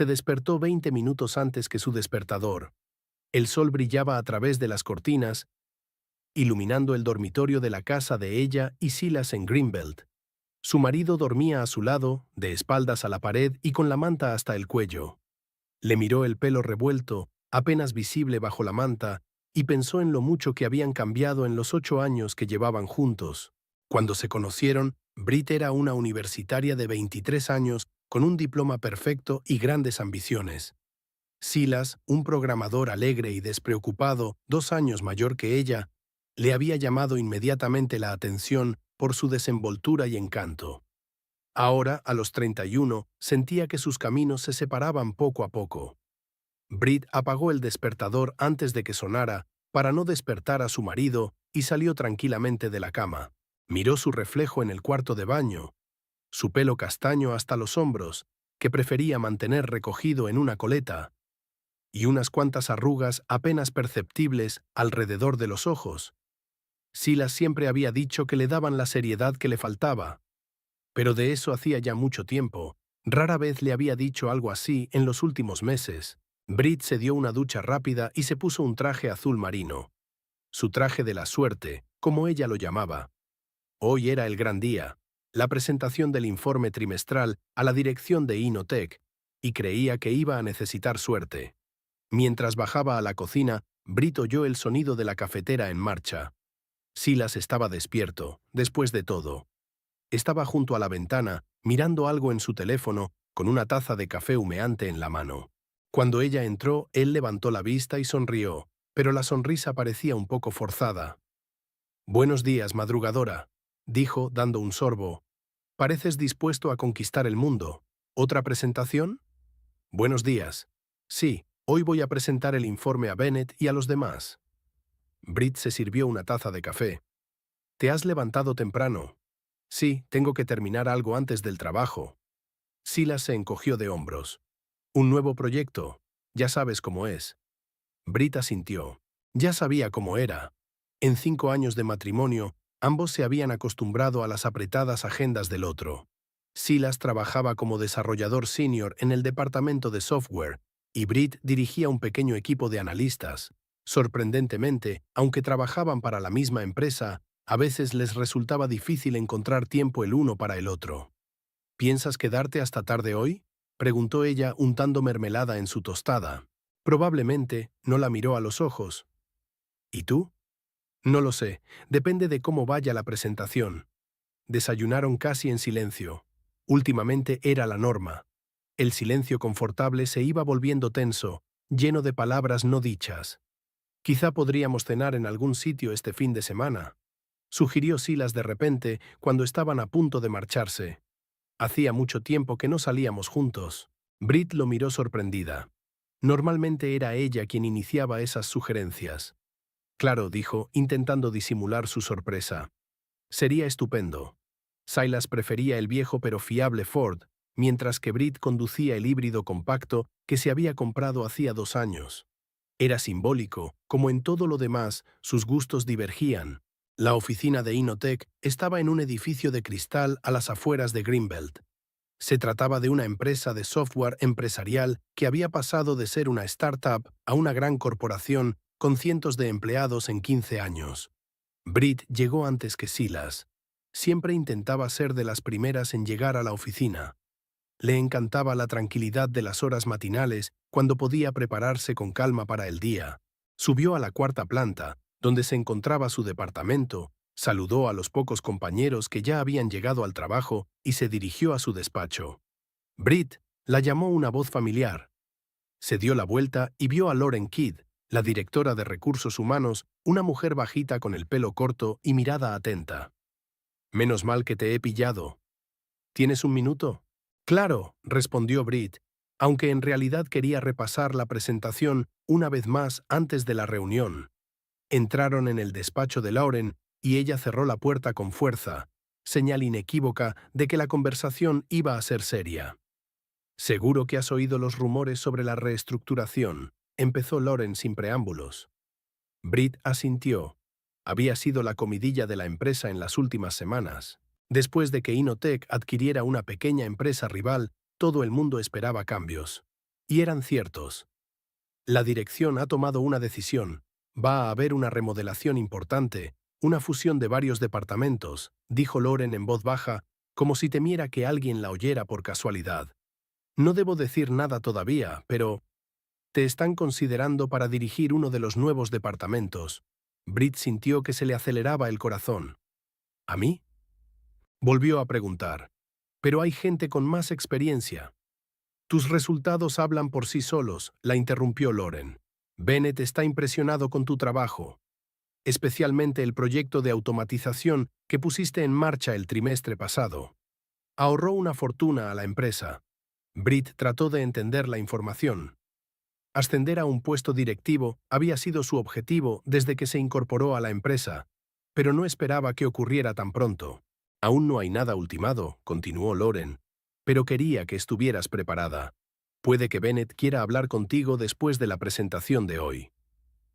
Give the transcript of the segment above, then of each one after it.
Se despertó 20 minutos antes que su despertador. El sol brillaba a través de las cortinas, iluminando el dormitorio de la casa de ella y Silas en Greenbelt. Su marido dormía a su lado, de espaldas a la pared y con la manta hasta el cuello. Le miró el pelo revuelto, apenas visible bajo la manta, y pensó en lo mucho que habían cambiado en los 8 años que llevaban juntos. Cuando se conocieron, Brit era una universitaria de 23 años con un diploma perfecto y grandes ambiciones. Silas, un programador alegre y despreocupado, 2 años mayor que ella, le había llamado inmediatamente la atención por su desenvoltura y encanto. Ahora, a los 31, sentía que sus caminos se separaban poco a poco. Brit apagó el despertador antes de que sonara para no despertar a su marido y salió tranquilamente de la cama. Miró su reflejo en el cuarto de baño, su pelo castaño hasta los hombros, que prefería mantener recogido en una coleta, y unas cuantas arrugas apenas perceptibles alrededor de los ojos. Silas siempre había dicho que le daban la seriedad que le faltaba, pero de eso hacía ya mucho tiempo. Rara vez le había dicho algo así en los últimos meses. Brit se dio una ducha rápida y se puso un traje azul marino. Su traje de la suerte, como ella lo llamaba. Hoy era el gran día, la presentación del informe trimestral a la dirección de Inotech, y creía que iba a necesitar suerte. Mientras bajaba a la cocina, Brit oyó el sonido de la cafetera en marcha. Silas estaba despierto, después de todo. Estaba junto a la ventana, mirando algo en su teléfono, con una taza de café humeante en la mano. Cuando ella entró, él levantó la vista y sonrió, pero la sonrisa parecía un poco forzada. «Buenos días, madrugadora», dijo, dando un sorbo. «Pareces dispuesto a conquistar el mundo. ¿Otra presentación?» «Buenos días. Sí, hoy voy a presentar el informe a Bennett y a los demás». Brit se sirvió una taza de café. «¿Te has levantado temprano?» «Sí, tengo que terminar algo antes del trabajo». Silas se encogió de hombros. «¿Un nuevo proyecto? Ya sabes cómo es». Brit asintió. Ya sabía cómo era. En 5 años de matrimonio, ambos se habían acostumbrado a las apretadas agendas del otro. Silas trabajaba como desarrollador senior en el departamento de software, y Brit dirigía un pequeño equipo de analistas. Sorprendentemente, aunque trabajaban para la misma empresa, a veces les resultaba difícil encontrar tiempo el uno para el otro. «¿Piensas quedarte hasta tarde hoy?», preguntó ella untando mermelada en su tostada. Probablemente no la miró a los ojos. «¿Y tú?» «No lo sé, depende de cómo vaya la presentación». Desayunaron casi en silencio. Últimamente era la norma. El silencio confortable se iba volviendo tenso, lleno de palabras no dichas. «Quizá podríamos cenar en algún sitio este fin de semana», sugirió Silas de repente cuando estaban a punto de marcharse. «Hacía mucho tiempo que no salíamos juntos». Brit lo miró sorprendida. Normalmente era ella quien iniciaba esas sugerencias. «Claro», dijo, intentando disimular su sorpresa. «Sería estupendo». Silas prefería el viejo pero fiable Ford, mientras que Brit conducía el híbrido compacto que se había comprado hacía 2 años. Era simbólico, como en todo lo demás, sus gustos divergían. La oficina de Inotech estaba en un edificio de cristal a las afueras de Greenbelt. Se trataba de una empresa de software empresarial que había pasado de ser una startup a una gran corporación con cientos de empleados en 15 años. Brit llegó antes que Silas. Siempre intentaba ser de las primeras en llegar a la oficina. Le encantaba la tranquilidad de las horas matinales cuando podía prepararse con calma para el día. Subió a la 4ª planta, donde se encontraba su departamento, saludó a los pocos compañeros que ya habían llegado al trabajo y se dirigió a su despacho. «Brit», la llamó una voz familiar. Se dio la vuelta y vio a Lauren Kidd, la directora de recursos humanos, una mujer bajita con el pelo corto y mirada atenta. «Menos mal que te he pillado. ¿Tienes un minuto?» «Claro», respondió Brit, aunque en realidad quería repasar la presentación una vez más antes de la reunión. Entraron en el despacho de Lauren y ella cerró la puerta con fuerza, señal inequívoca de que la conversación iba a ser seria. «Seguro que has oído los rumores sobre la reestructuración», empezó Lauren sin preámbulos. Brit asintió. Había sido la comidilla de la empresa en las últimas semanas. Después de que Inotech adquiriera una pequeña empresa rival, todo el mundo esperaba cambios. Y eran ciertos. La dirección ha tomado una decisión. Va a haber una remodelación importante, una fusión de varios departamentos, dijo Lauren en voz baja, como si temiera que alguien la oyera por casualidad. No debo decir nada todavía, pero te están considerando para dirigir uno de los nuevos departamentos. Brit sintió que se le aceleraba el corazón. ¿A mí? Volvió a preguntar. Pero hay gente con más experiencia. Tus resultados hablan por sí solos, la interrumpió Lauren. Bennett está impresionado con tu trabajo, especialmente el proyecto de automatización que pusiste en marcha el trimestre pasado. Ahorró una fortuna a la empresa. Brit trató de entender la información. Ascender a un puesto directivo había sido su objetivo desde que se incorporó a la empresa, pero no esperaba que ocurriera tan pronto. Aún no hay nada ultimado, continuó Lauren, pero quería que estuvieras preparada. Puede que Bennett quiera hablar contigo después de la presentación de hoy.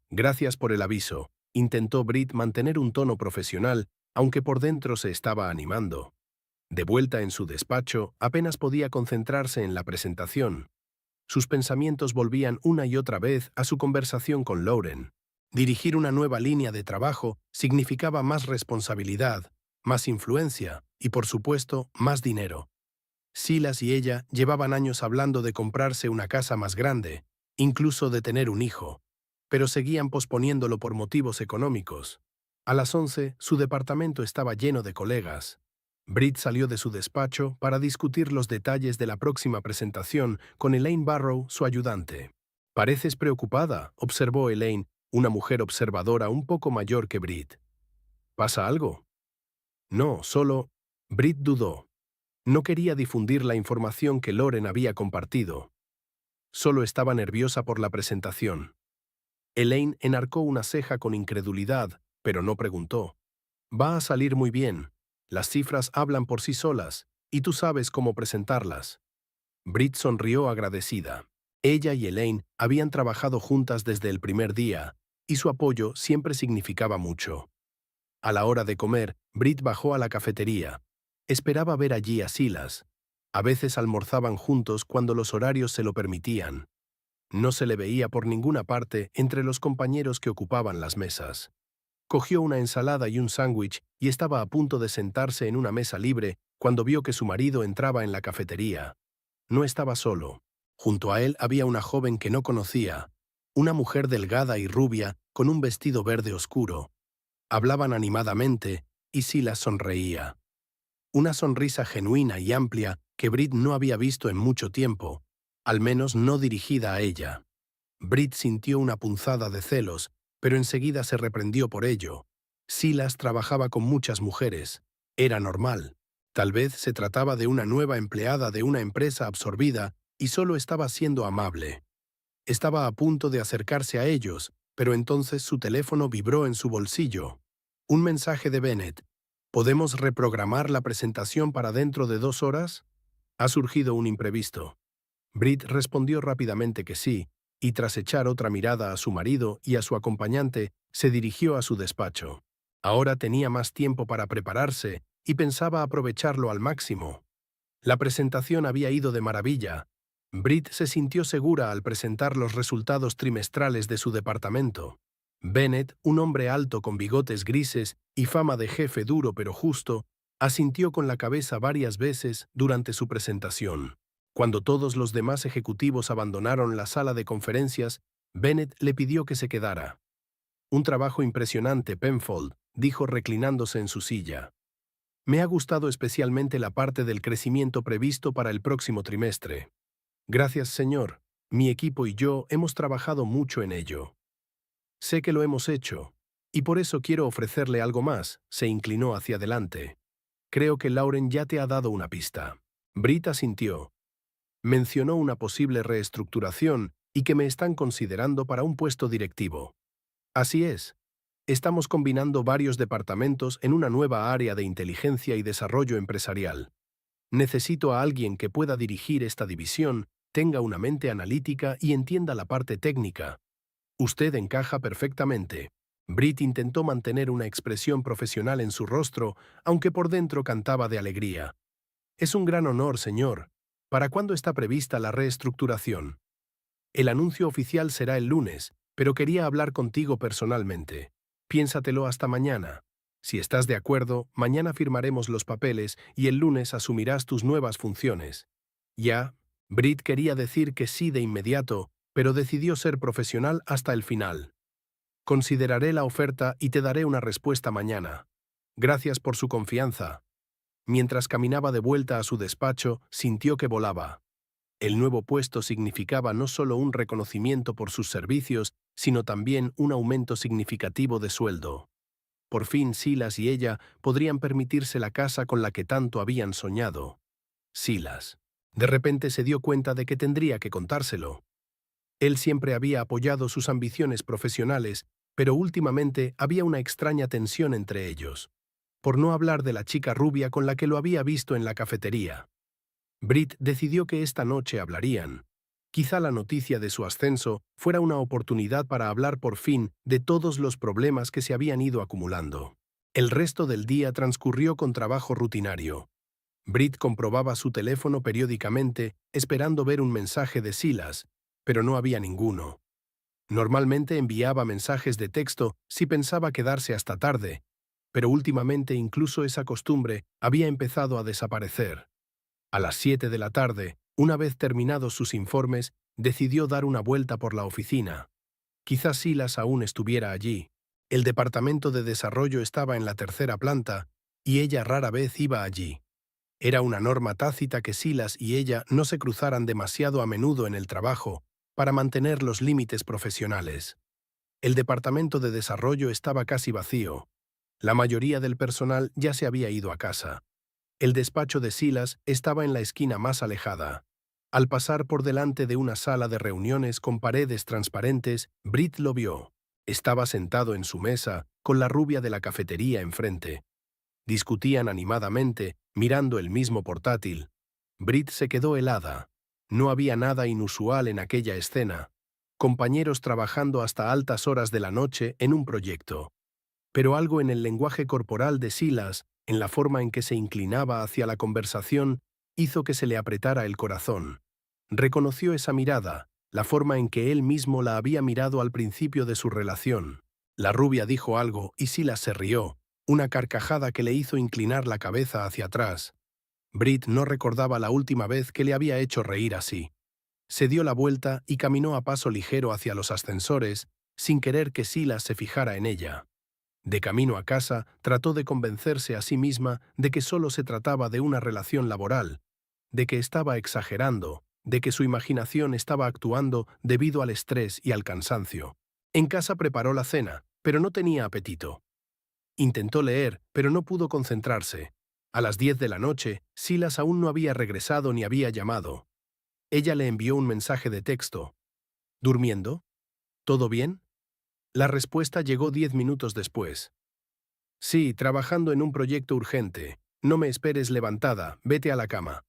Gracias por el aviso, intentó Brit mantener un tono profesional, aunque por dentro se estaba animando. De vuelta en su despacho, apenas podía concentrarse en la presentación. Sus pensamientos volvían una y otra vez a su conversación con Lauren. Dirigir una nueva línea de trabajo significaba más responsabilidad, más influencia y, por supuesto, más dinero. Silas y ella llevaban años hablando de comprarse una casa más grande, incluso de tener un hijo, pero seguían posponiéndolo por motivos económicos. A las 11, su departamento estaba lleno de colegas. Brit salió de su despacho para discutir los detalles de la próxima presentación con Elaine Barrow, su ayudante. «Pareces preocupada», observó Elaine, una mujer observadora un poco mayor que Brit. «¿Pasa algo?» «No, solo…» Brit dudó. No quería difundir la información que Lauren había compartido. Solo estaba nerviosa por la presentación. Elaine enarcó una ceja con incredulidad, pero no preguntó. «Va a salir muy bien. Las cifras hablan por sí solas, y tú sabes cómo presentarlas». Brit sonrió agradecida. Ella y Elaine habían trabajado juntas desde el primer día, y su apoyo siempre significaba mucho. A la hora de comer, Brit bajó a la cafetería. Esperaba ver allí a Silas. A veces almorzaban juntos cuando los horarios se lo permitían. No se le veía por ninguna parte entre los compañeros que ocupaban las mesas. Cogió una ensalada y un sándwich y estaba a punto de sentarse en una mesa libre cuando vio que su marido entraba en la cafetería. No estaba solo. Junto a él había una joven que no conocía, una mujer delgada y rubia con un vestido verde oscuro. Hablaban animadamente y Silas sonreía. Una sonrisa genuina y amplia que Brit no había visto en mucho tiempo, al menos no dirigida a ella. Brit sintió una punzada de celos, pero enseguida se reprendió por ello. Silas trabajaba con muchas mujeres. Era normal. Tal vez se trataba de una nueva empleada de una empresa absorbida y solo estaba siendo amable. Estaba a punto de acercarse a ellos, pero entonces su teléfono vibró en su bolsillo. Un mensaje de Bennett. ¿Podemos reprogramar la presentación para dentro de 2 horas? Ha surgido un imprevisto. Brit respondió rápidamente que sí, y tras echar otra mirada a su marido y a su acompañante, se dirigió a su despacho. Ahora tenía más tiempo para prepararse y pensaba aprovecharlo al máximo. La presentación había ido de maravilla. Brit se sintió segura al presentar los resultados trimestrales de su departamento. Bennett, un hombre alto con bigotes grises y fama de jefe duro pero justo, asintió con la cabeza varias veces durante su presentación. Cuando todos los demás ejecutivos abandonaron la sala de conferencias, Bennett le pidió que se quedara. «Un trabajo impresionante, Penfold», dijo reclinándose en su silla. «Me ha gustado especialmente la parte del crecimiento previsto para el próximo trimestre. Gracias, señor. Mi equipo y yo hemos trabajado mucho en ello. Sé que lo hemos hecho, y por eso quiero ofrecerle algo más», se inclinó hacia adelante. «Creo que Lauren ya te ha dado una pista». Brit asintió. «Mencionó una posible reestructuración y que me están considerando para un puesto directivo». «Así es. Estamos combinando varios departamentos en una nueva área de inteligencia y desarrollo empresarial. Necesito a alguien que pueda dirigir esta división, tenga una mente analítica y entienda la parte técnica. Usted encaja perfectamente». Brit intentó mantener una expresión profesional en su rostro, aunque por dentro cantaba de alegría. «Es un gran honor, señor. ¿Para cuándo está prevista la reestructuración?» El anuncio oficial será el lunes, pero quería hablar contigo personalmente. Piénsatelo hasta mañana. Si estás de acuerdo, mañana firmaremos los papeles y el lunes asumirás tus nuevas funciones. Ya, Britt quería decir que sí de inmediato, pero decidió ser profesional hasta el final. Consideraré la oferta y te daré una respuesta mañana. Gracias por su confianza. Mientras caminaba de vuelta a su despacho, sintió que volaba. El nuevo puesto significaba no solo un reconocimiento por sus servicios, sino también un aumento significativo de sueldo. Por fin Silas y ella podrían permitirse la casa con la que tanto habían soñado. Silas. De repente se dio cuenta de que tendría que contárselo. Él siempre había apoyado sus ambiciones profesionales, pero últimamente había una extraña tensión entre ellos. Por no hablar de la chica rubia con la que lo había visto en la cafetería. Britt decidió que esta noche hablarían. Quizá la noticia de su ascenso fuera una oportunidad para hablar por fin de todos los problemas que se habían ido acumulando. El resto del día transcurrió con trabajo rutinario. Britt comprobaba su teléfono periódicamente, esperando ver un mensaje de Silas, pero no había ninguno. Normalmente enviaba mensajes de texto si pensaba quedarse hasta tarde, pero últimamente incluso esa costumbre había empezado a desaparecer. A las 7 de la tarde, una vez terminados sus informes, decidió dar una vuelta por la oficina. Quizás Silas aún estuviera allí. El departamento de desarrollo estaba en la tercera planta, y ella rara vez iba allí. Era una norma tácita que Silas y ella no se cruzaran demasiado a menudo en el trabajo para mantener los límites profesionales. El departamento de desarrollo estaba casi vacío. La mayoría del personal ya se había ido a casa. El despacho de Silas estaba en la esquina más alejada. Al pasar por delante de una sala de reuniones con paredes transparentes, Britt lo vio. Estaba sentado en su mesa, con la rubia de la cafetería enfrente. Discutían animadamente, mirando el mismo portátil. Britt se quedó helada. No había nada inusual en aquella escena. Compañeros trabajando hasta altas horas de la noche en un proyecto. Pero algo en el lenguaje corporal de Silas, en la forma en que se inclinaba hacia la conversación, hizo que se le apretara el corazón. Reconoció esa mirada, la forma en que él mismo la había mirado al principio de su relación. La rubia dijo algo y Silas se rió, una carcajada que le hizo inclinar la cabeza hacia atrás. Britt no recordaba la última vez que le había hecho reír así. Se dio la vuelta y caminó a paso ligero hacia los ascensores, sin querer que Silas se fijara en ella. De camino a casa, trató de convencerse a sí misma de que solo se trataba de una relación laboral, de que estaba exagerando, de que su imaginación estaba actuando debido al estrés y al cansancio. En casa preparó la cena, pero no tenía apetito. Intentó leer, pero no pudo concentrarse. A las 10 de la noche, Silas aún no había regresado ni había llamado. Ella le envió un mensaje de texto. ¿Durmiendo? ¿Todo bien? La respuesta llegó 10 minutos después. Sí, trabajando en un proyecto urgente. No me esperes levantada, vete a la cama.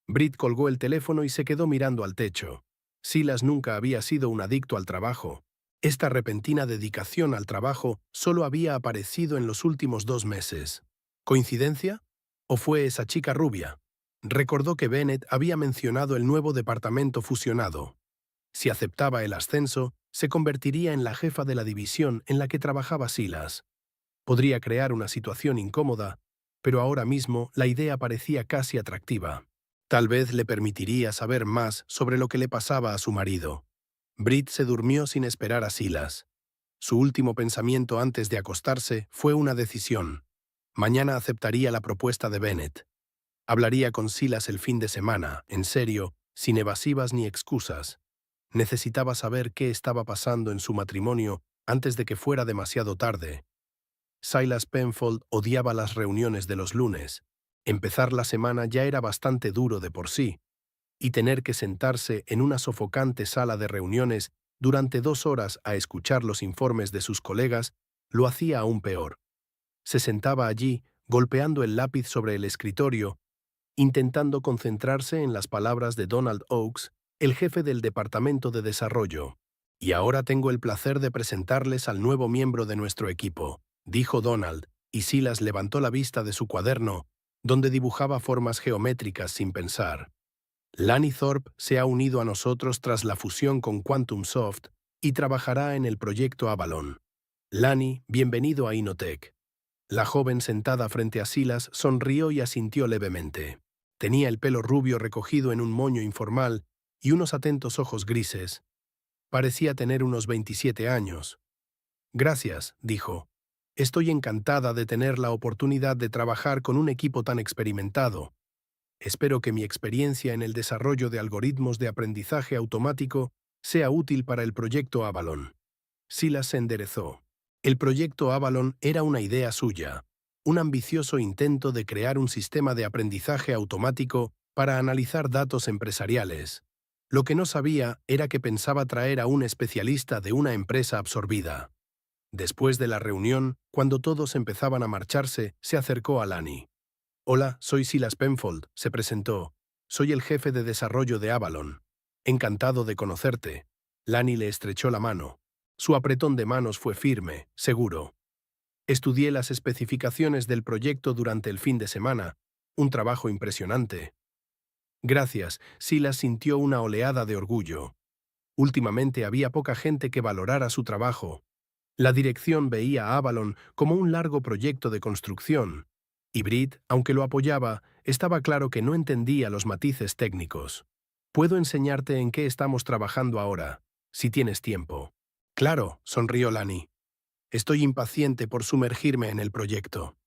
Britt colgó el teléfono y se quedó mirando al techo. Silas nunca había sido un adicto al trabajo. Esta repentina dedicación al trabajo solo había aparecido en los últimos 2 meses. ¿Coincidencia? ¿O fue esa chica rubia? Recordó que Bennett había mencionado el nuevo departamento fusionado. Si aceptaba el ascenso, se convertiría en la jefa de la división en la que trabajaba Silas. Podría crear una situación incómoda, pero ahora mismo la idea parecía casi atractiva. Tal vez le permitiría saber más sobre lo que le pasaba a su marido. Britt se durmió sin esperar a Silas. Su último pensamiento antes de acostarse fue una decisión. Mañana aceptaría la propuesta de Bennett. Hablaría con Silas el fin de semana, en serio, sin evasivas ni excusas. Necesitaba saber qué estaba pasando en su matrimonio antes de que fuera demasiado tarde. Silas Penfold odiaba las reuniones de los lunes. Empezar la semana ya era bastante duro de por sí, y tener que sentarse en una sofocante sala de reuniones durante 2 horas a escuchar los informes de sus colegas lo hacía aún peor. Se sentaba allí, golpeando el lápiz sobre el escritorio, intentando concentrarse en las palabras de Donald Oakes, el jefe del Departamento de Desarrollo. Y ahora tengo el placer de presentarles al nuevo miembro de nuestro equipo, dijo Donald, y Silas levantó la vista de su cuaderno, donde dibujaba formas geométricas sin pensar. Lani Thorpe se ha unido a nosotros tras la fusión con Quantum Soft y trabajará en el proyecto Avalon. Lani, bienvenido a Inotech. La joven sentada frente a Silas sonrió y asintió levemente. Tenía el pelo rubio recogido en un moño informal y unos atentos ojos grises. Parecía tener unos 27 años. Gracias, dijo. Estoy encantada de tener la oportunidad de trabajar con un equipo tan experimentado. Espero que mi experiencia en el desarrollo de algoritmos de aprendizaje automático sea útil para el proyecto Avalon. Silas se enderezó. El proyecto Avalon era una idea suya, un ambicioso intento de crear un sistema de aprendizaje automático para analizar datos empresariales. Lo que no sabía era que pensaba traer a un especialista de una empresa absorbida. Después de la reunión, cuando todos empezaban a marcharse, se acercó a Lani. Hola, soy Silas Penfold, se presentó. Soy el jefe de desarrollo de Avalon. Encantado de conocerte. Lani le estrechó la mano. Su apretón de manos fue firme, seguro. Estudié las especificaciones del proyecto durante el fin de semana. Un trabajo impresionante. Gracias, Silas sintió una oleada de orgullo. Últimamente había poca gente que valorara su trabajo. La dirección veía a Avalon como un largo proyecto de construcción, y Brit, aunque lo apoyaba, estaba claro que no entendía los matices técnicos. Puedo enseñarte en qué estamos trabajando ahora, si tienes tiempo. Claro, sonrió Lani. Estoy impaciente por sumergirme en el proyecto.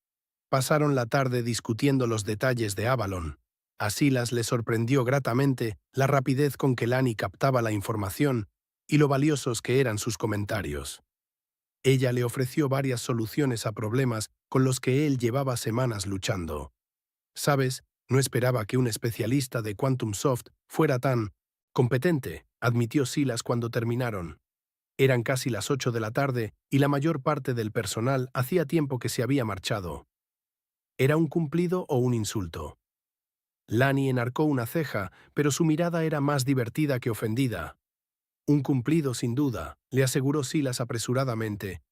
Pasaron la tarde discutiendo los detalles de Avalon. A Silas le sorprendió gratamente la rapidez con que Lani captaba la información y lo valiosos que eran sus comentarios. Ella le ofreció varias soluciones a problemas con los que él llevaba semanas luchando. Sabes, no esperaba que un especialista de Quantum Soft fuera tan competente, admitió Silas cuando terminaron. Eran casi las 8 de la tarde y la mayor parte del personal hacía tiempo que se había marchado. ¿Era un cumplido o un insulto? Lani enarcó una ceja, pero su mirada era más divertida que ofendida. Un cumplido sin duda, le aseguró Silas apresuradamente.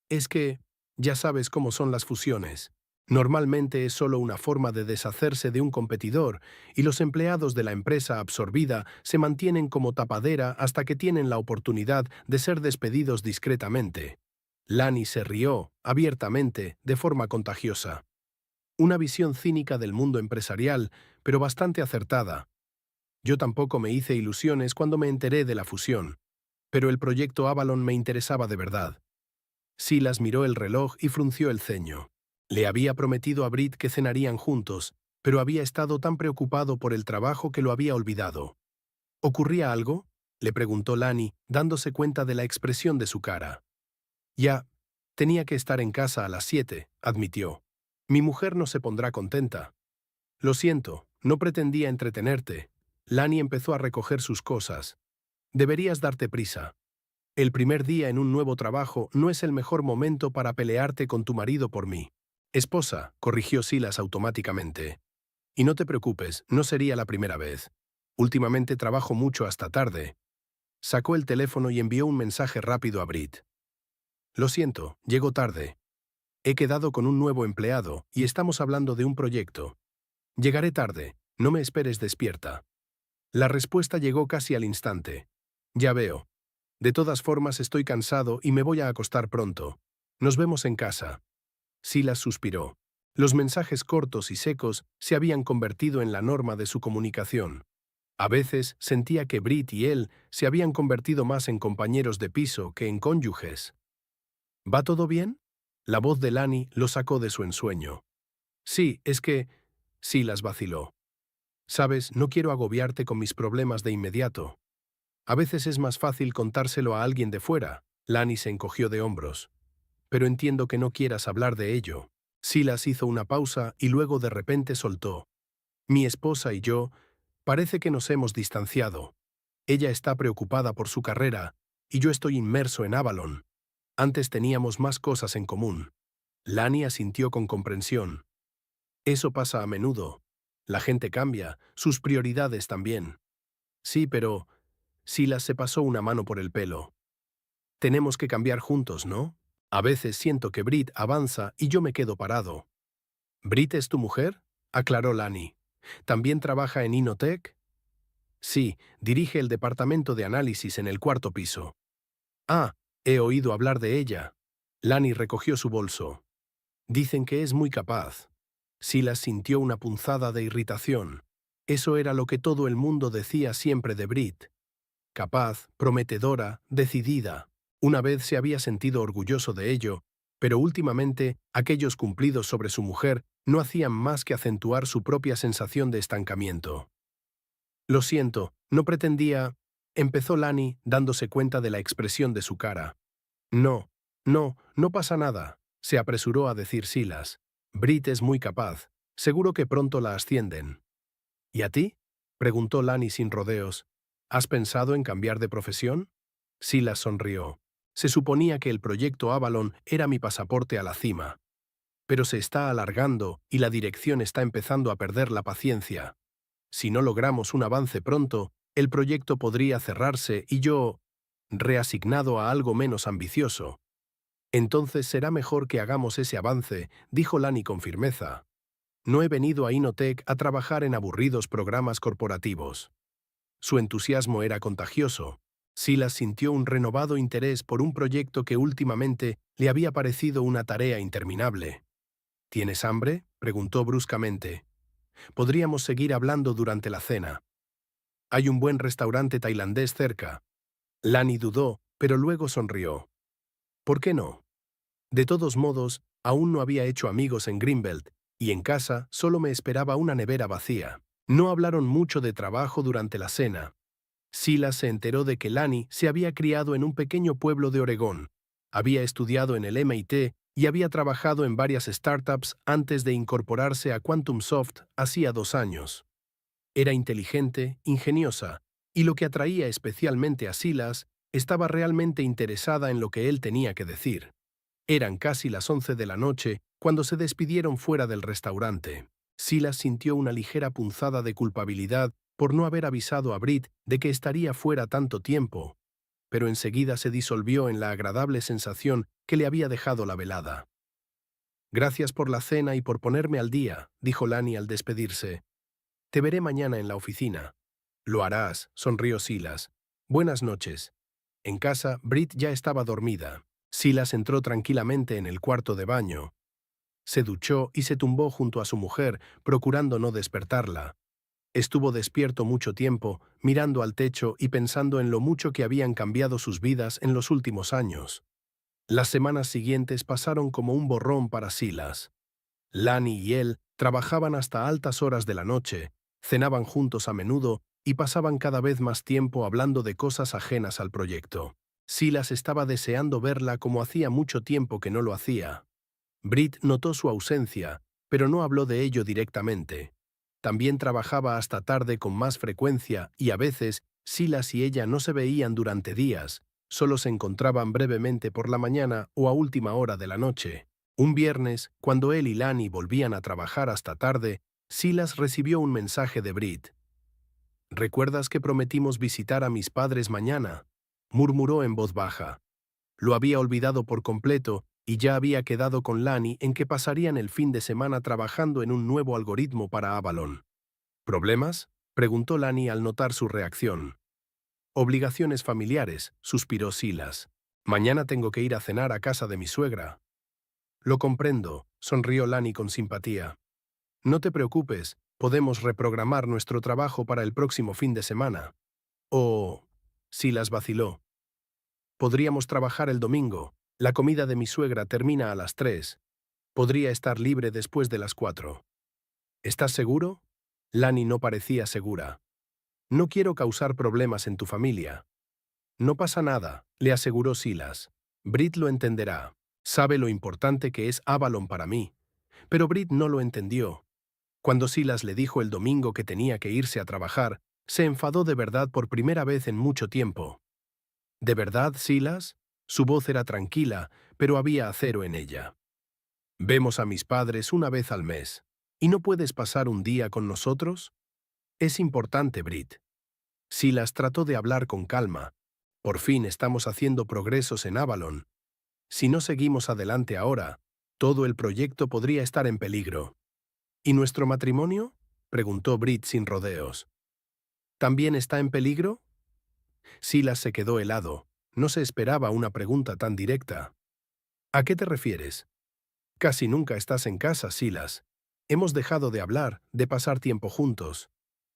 Es que, ya sabes cómo son las fusiones. Normalmente es solo una forma de deshacerse de un competidor y los empleados de la empresa absorbida se mantienen como tapadera hasta que tienen la oportunidad de ser despedidos discretamente. Lani se rió, abiertamente, de forma contagiosa. Una visión cínica del mundo empresarial, pero bastante acertada. Yo tampoco me hice ilusiones cuando me enteré de la fusión, pero el proyecto Avalon me interesaba de verdad. Silas miró el reloj y frunció el ceño. Le había prometido a Brit que cenarían juntos, pero había estado tan preocupado por el trabajo que lo había olvidado. ¿Ocurría algo?, le preguntó Lani, dándose cuenta de la expresión de su cara. Ya, tenía que estar en casa a las 7, admitió. Mi mujer no se pondrá contenta. Lo siento, no pretendía entretenerte. Lani empezó a recoger sus cosas. Deberías darte prisa. El primer día en un nuevo trabajo no es el mejor momento para pelearte con tu marido por mí. Esposa, corrigió Silas automáticamente. Y no te preocupes, no sería la primera vez. Últimamente trabajo mucho hasta tarde. Sacó el teléfono y envió un mensaje rápido a Brit. Lo siento, llego tarde. He quedado con un nuevo empleado y estamos hablando de un proyecto. Llegaré tarde, no me esperes despierta. La respuesta llegó casi al instante. Ya veo. De todas formas estoy cansado y me voy a acostar pronto. Nos vemos en casa. Silas suspiró. Los mensajes cortos y secos se habían convertido en la norma de su comunicación. A veces sentía que Brit y él se habían convertido más en compañeros de piso que en cónyuges. ¿Va todo bien? La voz de Lani lo sacó de su ensueño. Sí, es que... Silas vaciló. Sabes, no quiero agobiarte con mis problemas de inmediato. A veces es más fácil contárselo a alguien de fuera. Lani se encogió de hombros. Pero entiendo que no quieras hablar de ello. Silas hizo una pausa y luego de repente soltó. Mi esposa y yo, parece que nos hemos distanciado. Ella está preocupada por su carrera y yo estoy inmerso en Avalon. Antes teníamos más cosas en común. Lani asintió con comprensión. Eso pasa a menudo. La gente cambia, sus prioridades también. Sí, pero... Silas se pasó una mano por el pelo. Tenemos que cambiar juntos, ¿no? A veces siento que Brit avanza y yo me quedo parado. ¿Brit es tu mujer?, aclaró Lani. ¿También trabaja en Inotech? Sí, dirige el departamento de análisis en el cuarto piso. Ah, he oído hablar de ella. Lani recogió su bolso. Dicen que es muy capaz. Silas sintió una punzada de irritación. Eso era lo que todo el mundo decía siempre de Brit. Capaz, prometedora, decidida. Una vez se había sentido orgulloso de ello, pero últimamente aquellos cumplidos sobre su mujer no hacían más que acentuar su propia sensación de estancamiento. Lo siento, no pretendía... Empezó Lani, dándose cuenta de la expresión de su cara. No pasa nada, se apresuró a decir Silas. Brit es muy capaz. Seguro que pronto la ascienden. ¿Y a ti? Preguntó Lani sin rodeos. ¿Has pensado en cambiar de profesión? Silas sonrió. Se suponía que el proyecto Avalon era mi pasaporte a la cima. Pero se está alargando y la dirección está empezando a perder la paciencia. Si no logramos un avance pronto, el proyecto podría cerrarse y yo, reasignado a algo menos ambicioso. Entonces será mejor que hagamos ese avance, dijo Lani con firmeza. No he venido a Inotech a trabajar en aburridos programas corporativos. Su entusiasmo era contagioso. Silas sintió un renovado interés por un proyecto que últimamente le había parecido una tarea interminable. ¿Tienes hambre?, preguntó bruscamente. Podríamos seguir hablando durante la cena. Hay un buen restaurante tailandés cerca. Lani dudó, pero luego sonrió. ¿Por qué no? De todos modos, aún no había hecho amigos en Greenbelt, y en casa solo me esperaba una nevera vacía. No hablaron mucho de trabajo durante la cena. Silas se enteró de que Lani se había criado en un pequeño pueblo de Oregón. Había estudiado en el MIT y había trabajado en varias startups antes de incorporarse a Quantum Soft hacía 2 años. Era inteligente, ingeniosa, y lo que atraía especialmente a Silas, estaba realmente interesada en lo que él tenía que decir. Eran casi las 11 de la noche cuando se despidieron fuera del restaurante. Silas sintió una ligera punzada de culpabilidad por no haber avisado a Brit de que estaría fuera tanto tiempo, pero enseguida se disolvió en la agradable sensación que le había dejado la velada. «Gracias por la cena y por ponerme al día», dijo Lani al despedirse. «Te veré mañana en la oficina». «Lo harás», sonrió Silas. «Buenas noches». En casa, Brit ya estaba dormida. Silas entró tranquilamente en el cuarto de baño. Se duchó y se tumbó junto a su mujer, procurando no despertarla. Estuvo despierto mucho tiempo, mirando al techo y pensando en lo mucho que habían cambiado sus vidas en los últimos años. Las semanas siguientes pasaron como un borrón para Silas. Lani y él trabajaban hasta altas horas de la noche, cenaban juntos a menudo y pasaban cada vez más tiempo hablando de cosas ajenas al proyecto. Silas estaba deseando verla como hacía mucho tiempo que no lo hacía. Brit notó su ausencia, pero no habló de ello directamente. También trabajaba hasta tarde con más frecuencia y a veces Silas y ella no se veían durante días, solo se encontraban brevemente por la mañana o a última hora de la noche. Un viernes, cuando él y Lani volvían a trabajar hasta tarde, Silas recibió un mensaje de Brit. «¿Recuerdas que prometimos visitar a mis padres mañana?», murmuró en voz baja. Lo había olvidado por completo y ya había quedado con Lani en que pasarían el fin de semana trabajando en un nuevo algoritmo para Avalon. ¿Problemas?, preguntó Lani al notar su reacción. «Obligaciones familiares», suspiró Silas. «Mañana tengo que ir a cenar a casa de mi suegra». «Lo comprendo», sonrió Lani con simpatía. «No te preocupes, podemos reprogramar nuestro trabajo para el próximo fin de semana». «Oh», Silas vaciló. «Podríamos trabajar el domingo. La comida de mi suegra termina a las 3. Podría estar libre después de las 4. ¿Estás seguro?» Lani no parecía segura. «No quiero causar problemas en tu familia». «No pasa nada», le aseguró Silas. «Brit lo entenderá. Sabe lo importante que es Avalon para mí». Pero Brit no lo entendió. Cuando Silas le dijo el domingo que tenía que irse a trabajar, se enfadó de verdad por primera vez en mucho tiempo. «¿De verdad, Silas?». Su voz era tranquila, pero había acero en ella. «Vemos a mis padres una vez al mes. ¿Y no puedes pasar un día con nosotros?». «Es importante, Brit». Silas trató de hablar con calma. «Por fin estamos haciendo progresos en Avalon. Si no seguimos adelante ahora, todo el proyecto podría estar en peligro». «¿Y nuestro matrimonio?», preguntó Brit sin rodeos. ¿También está en peligro? Silas se quedó helado. No se esperaba una pregunta tan directa. ¿A qué te refieres? Casi nunca estás en casa, Silas. Hemos dejado de hablar, de pasar tiempo juntos.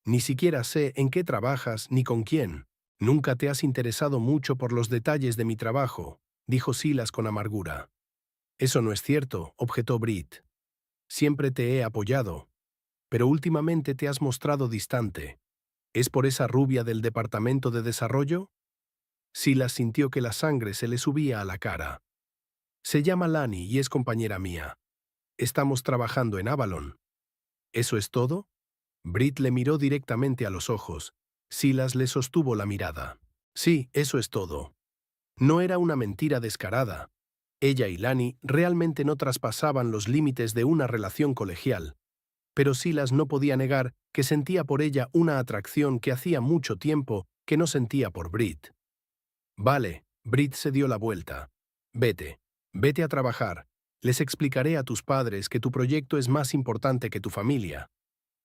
Ni siquiera sé en qué trabajas ni con quién. Nunca te has interesado mucho por los detalles de mi trabajo, dijo Silas con amargura. Eso no es cierto, objetó Brit. Siempre te he apoyado, pero últimamente te has mostrado distante. ¿Es por esa rubia del Departamento de Desarrollo? Silas sintió que la sangre se le subía a la cara. Se llama Lani y es compañera mía. Estamos trabajando en Avalon. ¿Eso es todo? Brit le miró directamente a los ojos. Silas le sostuvo la mirada. Sí, eso es todo. No era una mentira descarada. Ella y Lani realmente no traspasaban los límites de una relación colegial, pero Silas no podía negar que sentía por ella una atracción que hacía mucho tiempo que no sentía por Brit. Vale, Brit se dio la vuelta. Vete a trabajar. Les explicaré a tus padres que tu proyecto es más importante que tu familia.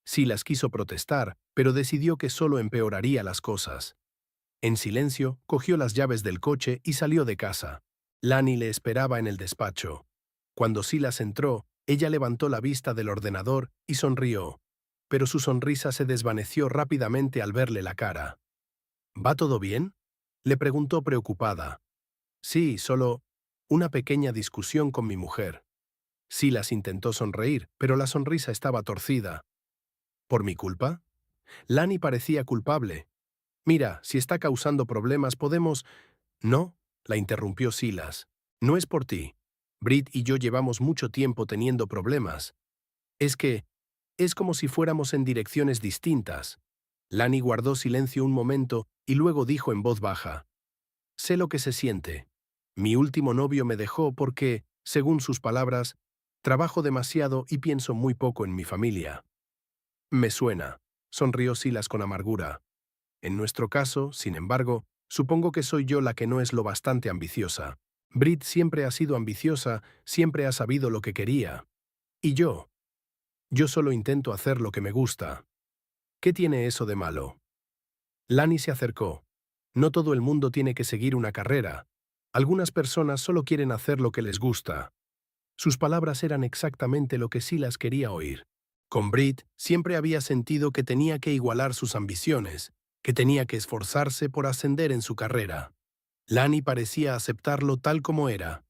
Silas quiso protestar, pero decidió que solo empeoraría las cosas. En silencio, cogió las llaves del coche y salió de casa. Lani le esperaba en el despacho. Cuando Silas entró, ella levantó la vista del ordenador y sonrió, pero su sonrisa se desvaneció rápidamente al verle la cara. ¿Va todo bien? Le preguntó preocupada. Sí, solo una pequeña discusión con mi mujer. Silas intentó sonreír, pero la sonrisa estaba torcida. ¿Por mi culpa? Lani parecía culpable. Mira, si está causando problemas podemos... No, la interrumpió Silas. No es por ti. Brit y yo llevamos mucho tiempo teniendo problemas. Es que... es como si fuéramos en direcciones distintas. Lani guardó silencio un momento y luego dijo en voz baja. Sé lo que se siente. Mi último novio me dejó porque, según sus palabras, trabajo demasiado y pienso muy poco en mi familia. Me suena, sonrió Silas con amargura. En nuestro caso, sin embargo, supongo que soy yo la que no es lo bastante ambiciosa. Brit siempre ha sido ambiciosa, siempre ha sabido lo que quería. Y yo solo intento hacer lo que me gusta. ¿Qué tiene eso de malo? Lani se acercó. No todo el mundo tiene que seguir una carrera. Algunas personas solo quieren hacer lo que les gusta. Sus palabras eran exactamente lo que Silas quería oír. Con Brit siempre había sentido que tenía que igualar sus ambiciones, que tenía que esforzarse por ascender en su carrera. Lani parecía aceptarlo tal como era.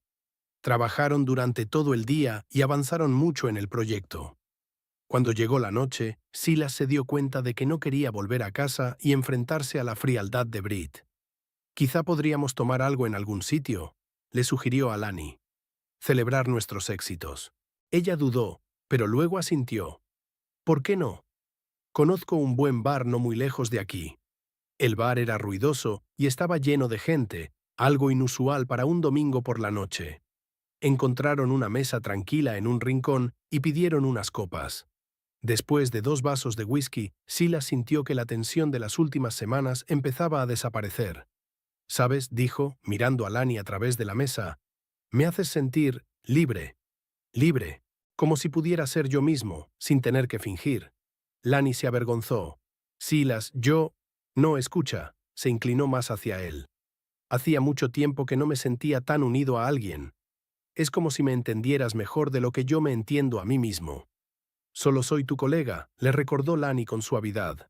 Trabajaron durante todo el día y avanzaron mucho en el proyecto. Cuando llegó la noche, Silas se dio cuenta de que no quería volver a casa y enfrentarse a la frialdad de Brit. Quizá podríamos tomar algo en algún sitio, le sugirió a Lani. Celebrar nuestros éxitos. Ella dudó, pero luego asintió. ¿Por qué no? Conozco un buen bar no muy lejos de aquí. El bar era ruidoso y estaba lleno de gente, algo inusual para un domingo por la noche. Encontraron una mesa tranquila en un rincón y pidieron unas copas. Después de 2 vasos de whisky, Silas sintió que la tensión de las últimas semanas empezaba a desaparecer. «¿Sabes?», dijo, mirando a Lani a través de la mesa, «me haces sentir libre, como si pudiera ser yo mismo, sin tener que fingir». Lani se avergonzó. «Silas, yo...». «No, escucha», se inclinó más hacia él. «Hacía mucho tiempo que no me sentía tan unido a alguien. Es como si me entendieras mejor de lo que yo me entiendo a mí mismo». «Solo soy tu colega», le recordó Lani con suavidad.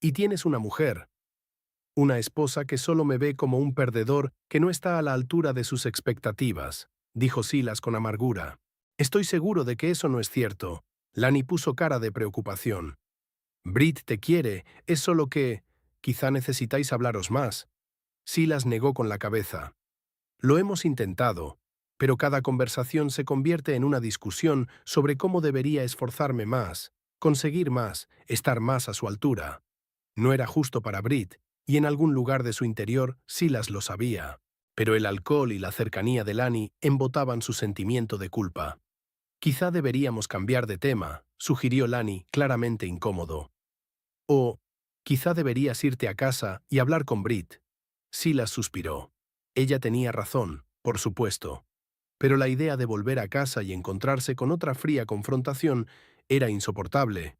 «Y tienes una mujer. Una esposa que solo me ve como un perdedor que no está a la altura de sus expectativas», dijo Silas con amargura. «Estoy seguro de que eso no es cierto». Lani puso cara de preocupación. «Brit te quiere, es solo que... quizá necesitáis hablaros más». Silas negó con la cabeza. «Lo hemos intentado, pero cada conversación se convierte en una discusión sobre cómo debería esforzarme más, conseguir más, estar más a su altura». No era justo para Brit, y en algún lugar de su interior Silas lo sabía. Pero el alcohol y la cercanía de Lani embotaban su sentimiento de culpa. «Quizá deberíamos cambiar de tema», sugirió Lani, claramente incómodo. «O, quizá deberías irte a casa y hablar con Brit». Silas suspiró. Ella tenía razón, por supuesto. Pero la idea de volver a casa y encontrarse con otra fría confrontación era insoportable.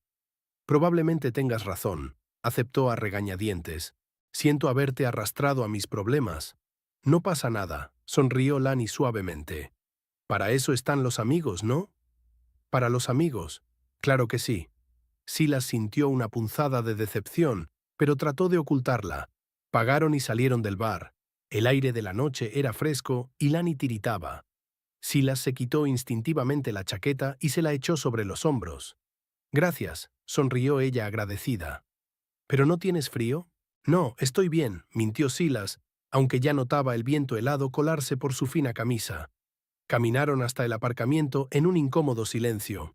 «Probablemente tengas razón», aceptó a regañadientes. Siento haberte arrastrado a mis problemas. No pasa nada, sonrió Lani suavemente. Para eso están los amigos, ¿no? Para los amigos. Claro que sí. Silas sintió una punzada de decepción, pero trató de ocultarla. Pagaron y salieron del bar. El aire de la noche era fresco y Lani tiritaba. Silas se quitó instintivamente la chaqueta y se la echó sobre los hombros. Gracias, sonrió ella agradecida. ¿Pero no tienes frío? No, estoy bien, mintió Silas, aunque ya notaba el viento helado colarse por su fina camisa. Caminaron hasta el aparcamiento en un incómodo silencio.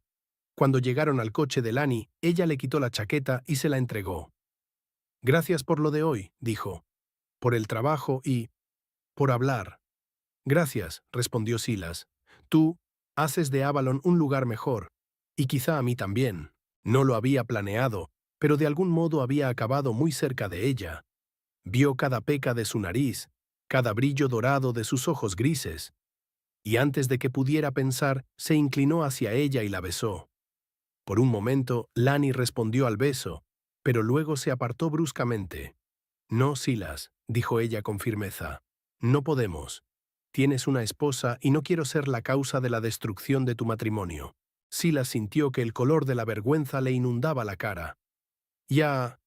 Cuando llegaron al coche de Lani, ella le quitó la chaqueta y se la entregó. Gracias por lo de hoy, dijo. Por el trabajo y por hablar. Gracias, respondió Silas. Tú haces de Avalon un lugar mejor. Y quizá a mí también. No lo había planeado, pero de algún modo había acabado muy cerca de ella. Vio cada peca de su nariz, cada brillo dorado de sus ojos grises. Y antes de que pudiera pensar, se inclinó hacia ella y la besó. Por un momento, Lani respondió al beso, pero luego se apartó bruscamente. No, Silas, dijo ella con firmeza. No podemos. Tienes una esposa y no quiero ser la causa de la destrucción de tu matrimonio. Silas sintió que el color de la vergüenza le inundaba la cara. Ya...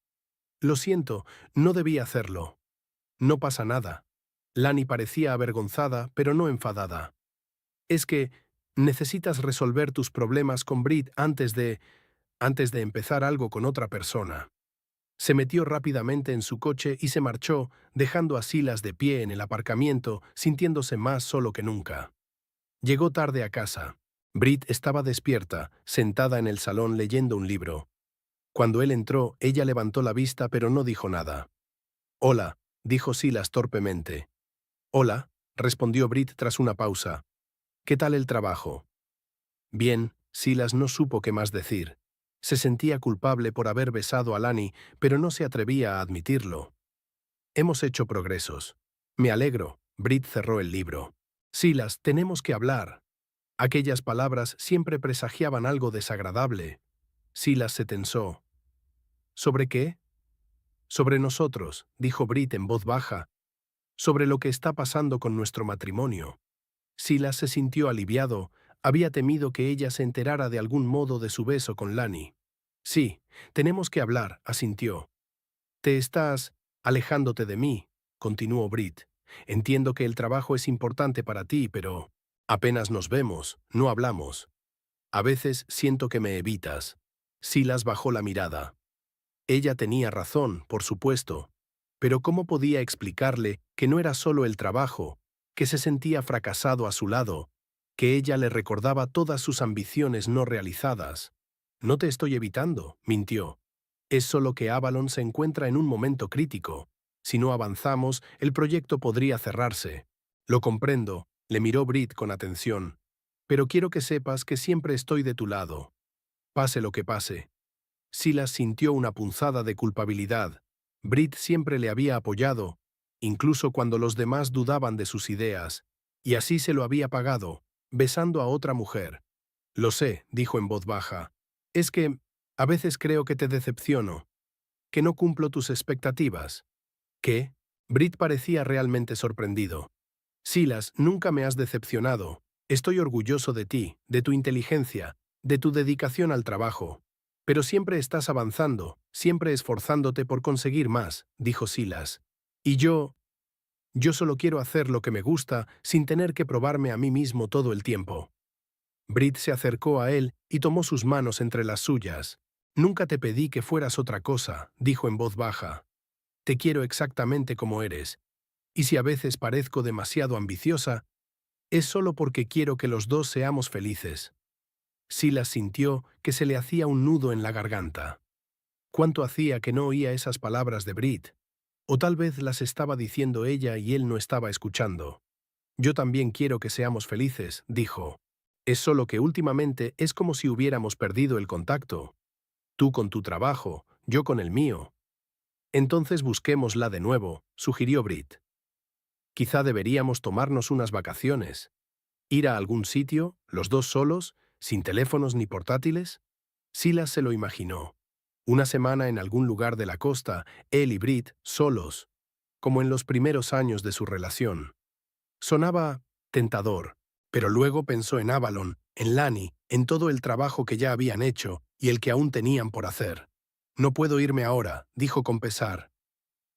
Lo siento, no debí hacerlo. No pasa nada. Lani parecía avergonzada, pero no enfadada. Es que necesitas resolver tus problemas con Brit antes de empezar algo con otra persona. Se metió rápidamente en su coche y se marchó, dejando a Silas de pie en el aparcamiento, sintiéndose más solo que nunca. Llegó tarde a casa. Brit estaba despierta, sentada en el salón leyendo un libro. Cuando él entró, ella levantó la vista pero no dijo nada. «Hola», dijo Silas torpemente. «Hola», respondió Brit tras una pausa. «¿Qué tal el trabajo?» Bien, Silas no supo qué más decir. Se sentía culpable por haber besado a Lani, pero no se atrevía a admitirlo. Hemos hecho progresos. Me alegro. Brit cerró el libro. Silas, tenemos que hablar. Aquellas palabras siempre presagiaban algo desagradable. Silas se tensó. ¿Sobre qué? Sobre nosotros, dijo Brit en voz baja. Sobre lo que está pasando con nuestro matrimonio. Silas se sintió aliviado. Había temido que ella se enterara de algún modo de su beso con Lani. Sí, tenemos que hablar, asintió. Te estás alejándote de mí, continuó Brit. Entiendo que el trabajo es importante para ti, pero apenas nos vemos, no hablamos. A veces siento que me evitas. Silas bajó la mirada. Ella tenía razón, por supuesto. Pero ¿cómo podía explicarle que no era solo el trabajo, que se sentía fracasado a su lado, que ella le recordaba todas sus ambiciones no realizadas? No te estoy evitando, mintió. Es solo que Avalon se encuentra en un momento crítico. Si no avanzamos, el proyecto podría cerrarse. Lo comprendo, le miró Brit con atención. Pero quiero que sepas que siempre estoy de tu lado. Pase lo que pase. Silas sintió una punzada de culpabilidad. Brit siempre le había apoyado, incluso cuando los demás dudaban de sus ideas, y así se lo había pagado, besando a otra mujer. Lo sé, dijo en voz baja. Es que a veces creo que te decepciono, que no cumplo tus expectativas. ¿Qué? Brit parecía realmente sorprendido. Silas, nunca me has decepcionado. Estoy orgulloso de ti, de tu inteligencia, de tu dedicación al trabajo. Pero siempre estás avanzando, siempre esforzándote por conseguir más, dijo Silas. Y yo solo quiero hacer lo que me gusta sin tener que probarme a mí mismo todo el tiempo. Brit se acercó a él y tomó sus manos entre las suyas. Nunca te pedí que fueras otra cosa, dijo en voz baja. Te quiero exactamente como eres. Y si a veces parezco demasiado ambiciosa, es solo porque quiero que los dos seamos felices. Silas sintió que se le hacía un nudo en la garganta. ¿Cuánto hacía que no oía esas palabras de Brit? O tal vez las estaba diciendo ella y él no estaba escuchando. Yo también quiero que seamos felices, dijo. Es solo que últimamente es como si hubiéramos perdido el contacto. Tú con tu trabajo, yo con el mío. Entonces busquémosla de nuevo, sugirió Brit. Quizá deberíamos tomarnos unas vacaciones. Ir a algún sitio, los dos solos, sin teléfonos ni portátiles. Silas se lo imaginó. Una semana en algún lugar de la costa, él y Brit, solos, como en los primeros años de su relación. Sonaba tentador, pero luego pensó en Avalon, en Lani, en todo el trabajo que ya habían hecho y el que aún tenían por hacer. «No puedo irme ahora», dijo con pesar.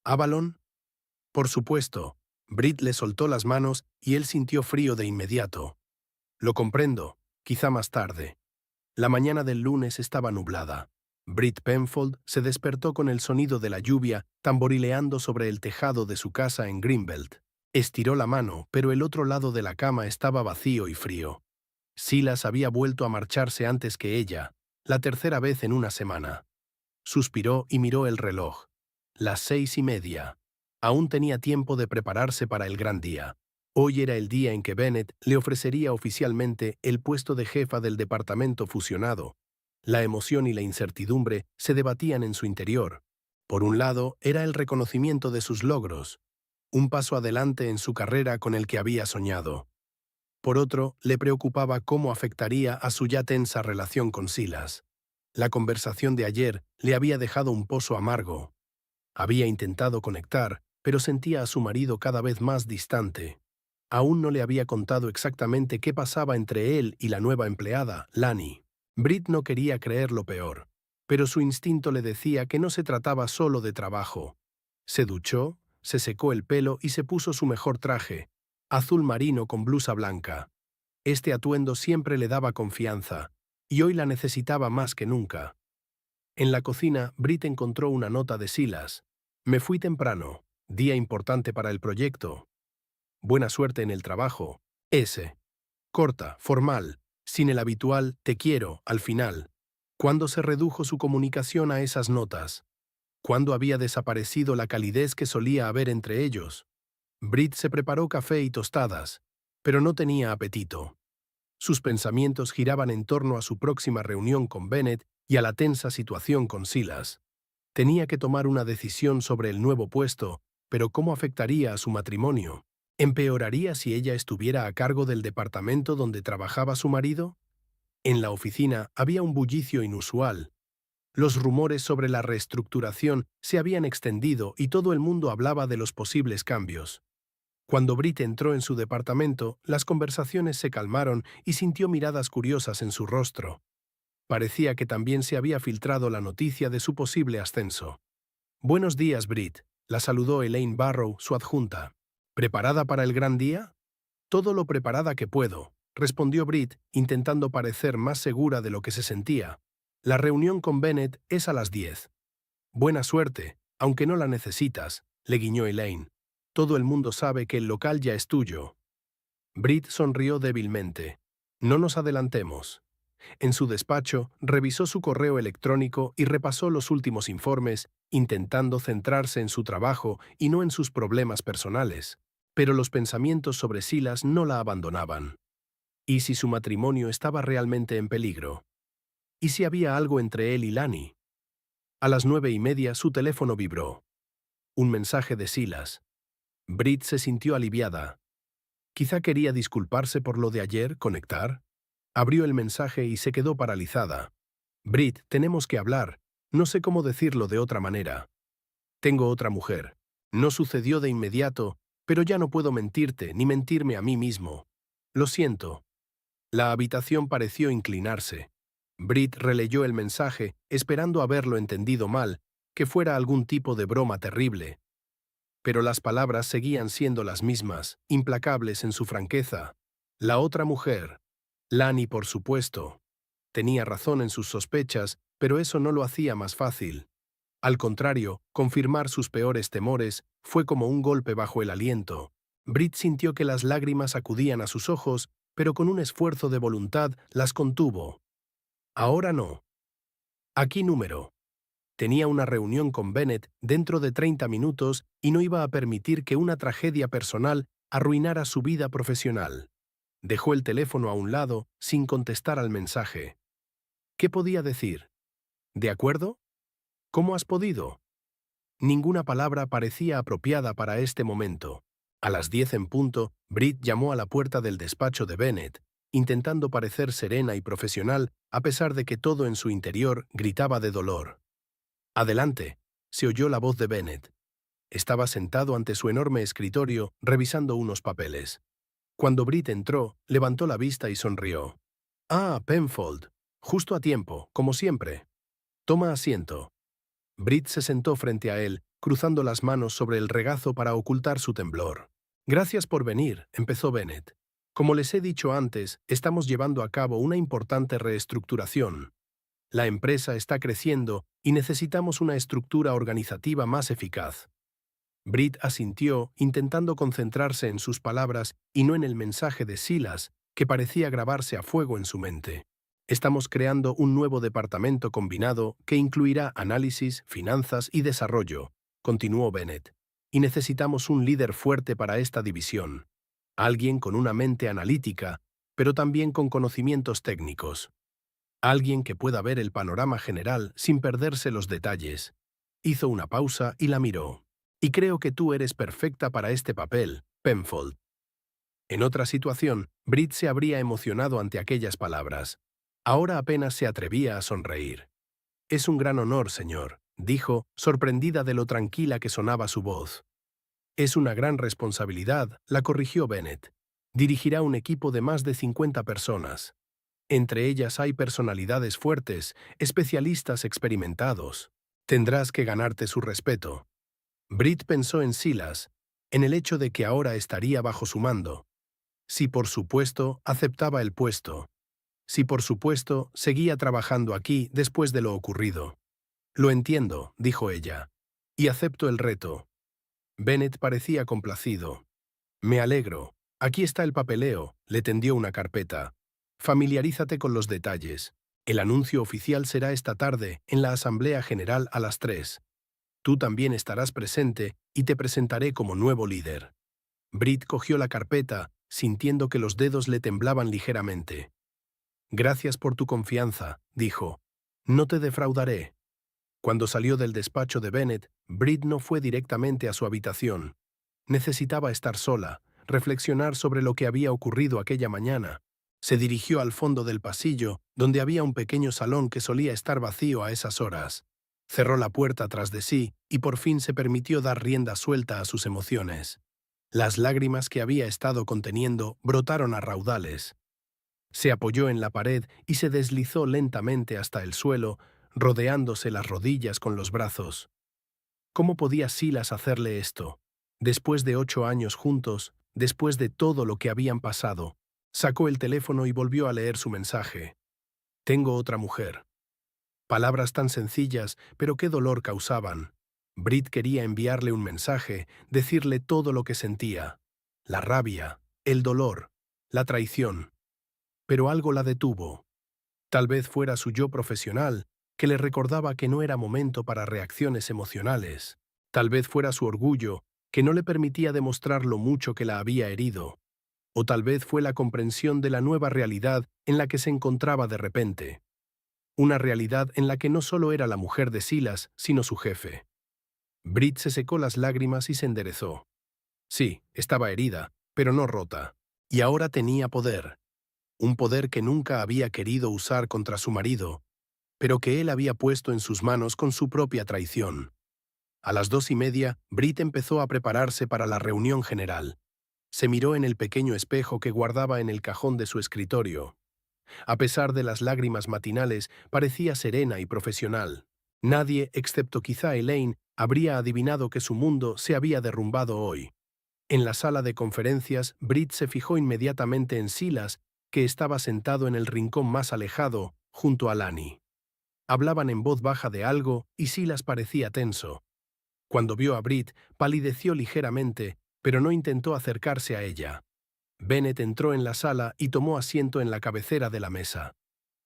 «¿Avalon?» Por supuesto. Brit le soltó las manos y él sintió frío de inmediato. «Lo comprendo, quizá más tarde». La mañana del lunes estaba nublada. Brit Penfold se despertó con el sonido de la lluvia tamborileando sobre el tejado de su casa en Greenbelt. Estiró la mano, pero el otro lado de la cama estaba vacío y frío. Silas había vuelto a marcharse antes que ella, la tercera vez en una semana. Suspiró y miró el reloj. Las 6:30. Aún tenía tiempo de prepararse para el gran día. Hoy era el día en que Bennett le ofrecería oficialmente el puesto de jefa del departamento fusionado. La emoción y la incertidumbre se debatían en su interior. Por un lado, era el reconocimiento de sus logros, un paso adelante en su carrera con el que había soñado. Por otro, le preocupaba cómo afectaría a su ya tensa relación con Silas. La conversación de ayer le había dejado un pozo amargo. Había intentado conectar, pero sentía a su marido cada vez más distante. Aún no le había contado exactamente qué pasaba entre él y la nueva empleada, Lani. Brit no quería creer lo peor, pero su instinto le decía que no se trataba solo de trabajo. Se duchó, se secó el pelo y se puso su mejor traje, azul marino con blusa blanca. Este atuendo siempre le daba confianza, y hoy la necesitaba más que nunca. En la cocina, Brit encontró una nota de Silas. «Me fui temprano. Día importante para el proyecto. Buena suerte en el trabajo. S. Corta, formal, sin el habitual «te quiero» al final. ¿Cuándo se redujo su comunicación a esas notas? ¿Cuándo había desaparecido la calidez que solía haber entre ellos? Brit se preparó café y tostadas, pero no tenía apetito. Sus pensamientos giraban en torno a su próxima reunión con Bennett y a la tensa situación con Silas. Tenía que tomar una decisión sobre el nuevo puesto, pero ¿cómo afectaría a su matrimonio? ¿Empeoraría si ella estuviera a cargo del departamento donde trabajaba su marido? En la oficina había un bullicio inusual. Los rumores sobre la reestructuración se habían extendido y todo el mundo hablaba de los posibles cambios. Cuando Brit entró en su departamento, las conversaciones se calmaron y sintió miradas curiosas en su rostro. Parecía que también se había filtrado la noticia de su posible ascenso. «Buenos días, Brit», la saludó Elaine Barrow, su adjunta. «¿Preparada para el gran día?» «Todo lo preparada que puedo», respondió Brit, intentando parecer más segura de lo que se sentía. «La reunión con Bennett es a las 10. «Buena suerte, aunque no la necesitas», le guiñó Elaine. «Todo el mundo sabe que el local ya es tuyo». Brit sonrió débilmente. «No nos adelantemos». En su despacho, revisó su correo electrónico y repasó los últimos informes, intentando centrarse en su trabajo y no en sus problemas personales. Pero los pensamientos sobre Silas no la abandonaban. ¿Y si su matrimonio estaba realmente en peligro? ¿Y si había algo entre él y Lani? A las 9:30 su teléfono vibró. Un mensaje de Silas. Brit se sintió aliviada. Quizá quería disculparse por lo de ayer, conectar. Abrió el mensaje y se quedó paralizada. «Brit, tenemos que hablar. No sé cómo decirlo de otra manera. Tengo otra mujer. No sucedió de inmediato, pero ya no puedo mentirte ni mentirme a mí mismo. Lo siento». La habitación pareció inclinarse. Brit releyó el mensaje, esperando haberlo entendido mal, que fuera algún tipo de broma terrible. Pero las palabras seguían siendo las mismas, implacables en su franqueza. La otra mujer. Lani, por supuesto. Tenía razón en sus sospechas, pero eso no lo hacía más fácil. Al contrario, confirmar sus peores temores fue como un golpe bajo el aliento. Brit sintió que las lágrimas acudían a sus ojos, pero con un esfuerzo de voluntad las contuvo. Ahora no. Aquí número. Tenía una reunión con Bennett dentro de 30 minutos y no iba a permitir que una tragedia personal arruinara su vida profesional. Dejó el teléfono a un lado sin contestar al mensaje. ¿Qué podía decir? ¿De acuerdo? ¿Cómo has podido? Ninguna palabra parecía apropiada para este momento. A las 10 en punto, Brit llamó a la puerta del despacho de Bennett, intentando parecer serena y profesional a pesar de que todo en su interior gritaba de dolor. Adelante, se oyó la voz de Bennett. Estaba sentado ante su enorme escritorio, revisando unos papeles. Cuando Brit entró, levantó la vista y sonrió. «Ah, Penfold. Justo a tiempo, como siempre. Toma asiento». Brit se sentó frente a él, cruzando las manos sobre el regazo para ocultar su temblor. «Gracias por venir», empezó Bennett. «Como les he dicho antes, estamos llevando a cabo una importante reestructuración. La empresa está creciendo y necesitamos una estructura organizativa más eficaz». Brit asintió, intentando concentrarse en sus palabras y no en el mensaje de Silas, que parecía grabarse a fuego en su mente. «Estamos creando un nuevo departamento combinado que incluirá análisis, finanzas y desarrollo», continuó Bennett. «Y necesitamos un líder fuerte para esta división. Alguien con una mente analítica, pero también con conocimientos técnicos. Alguien que pueda ver el panorama general sin perderse los detalles». Hizo una pausa y la miró. «Y creo que tú eres perfecta para este papel, Penfold». En otra situación, Brit se habría emocionado ante aquellas palabras. Ahora apenas se atrevía a sonreír. «Es un gran honor, señor», dijo, sorprendida de lo tranquila que sonaba su voz. «Es una gran responsabilidad», la corrigió Bennett. «Dirigirá un equipo de más de 50 personas. Entre ellas hay personalidades fuertes, especialistas experimentados. Tendrás que ganarte su respeto». Brit pensó en Silas, en el hecho de que ahora estaría bajo su mando. Si por supuesto aceptaba el puesto. Si por supuesto seguía trabajando aquí después de lo ocurrido. «Lo entiendo», dijo ella. «Y acepto el reto». Bennett parecía complacido. «Me alegro. Aquí está el papeleo», le tendió una carpeta. «Familiarízate con los detalles. El anuncio oficial será esta tarde en la Asamblea General a las 3. Tú también estarás presente y te presentaré como nuevo líder». Brit cogió la carpeta, sintiendo que los dedos le temblaban ligeramente. «Gracias por tu confianza», dijo. «No te defraudaré». Cuando salió del despacho de Bennett, Brit no fue directamente a su habitación. Necesitaba estar sola, reflexionar sobre lo que había ocurrido aquella mañana. Se dirigió al fondo del pasillo, donde había un pequeño salón que solía estar vacío a esas horas. Cerró la puerta tras de sí y por fin se permitió dar rienda suelta a sus emociones. Las lágrimas que había estado conteniendo brotaron a raudales. Se apoyó en la pared y se deslizó lentamente hasta el suelo, rodeándose las rodillas con los brazos. ¿Cómo podía Silas hacerle esto? Después de 8 años juntos, después de todo lo que habían pasado, sacó el teléfono y volvió a leer su mensaje. «Tengo otra mujer». Palabras tan sencillas, pero qué dolor causaban. Brit quería enviarle un mensaje, decirle todo lo que sentía. La rabia, el dolor, la traición. Pero algo la detuvo. Tal vez fuera su yo profesional, que le recordaba que no era momento para reacciones emocionales. Tal vez fuera su orgullo, que no le permitía demostrar lo mucho que la había herido. O tal vez fue la comprensión de la nueva realidad en la que se encontraba de repente. Una realidad en la que no solo era la mujer de Silas, sino su jefe. Brit se secó las lágrimas y se enderezó. Sí, estaba herida, pero no rota. Y ahora tenía poder. Un poder que nunca había querido usar contra su marido, pero que él había puesto en sus manos con su propia traición. A las 2:30, Brit empezó a prepararse para la reunión general. Se miró en el pequeño espejo que guardaba en el cajón de su escritorio. A pesar de las lágrimas matinales, parecía serena y profesional. Nadie, excepto quizá Elaine, habría adivinado que su mundo se había derrumbado hoy. En la sala de conferencias, Brit se fijó inmediatamente en Silas, que estaba sentado en el rincón más alejado, junto a Lani. Hablaban en voz baja de algo y Silas parecía tenso. Cuando vio a Brit, palideció ligeramente, pero no intentó acercarse a ella. Bennett entró en la sala y tomó asiento en la cabecera de la mesa.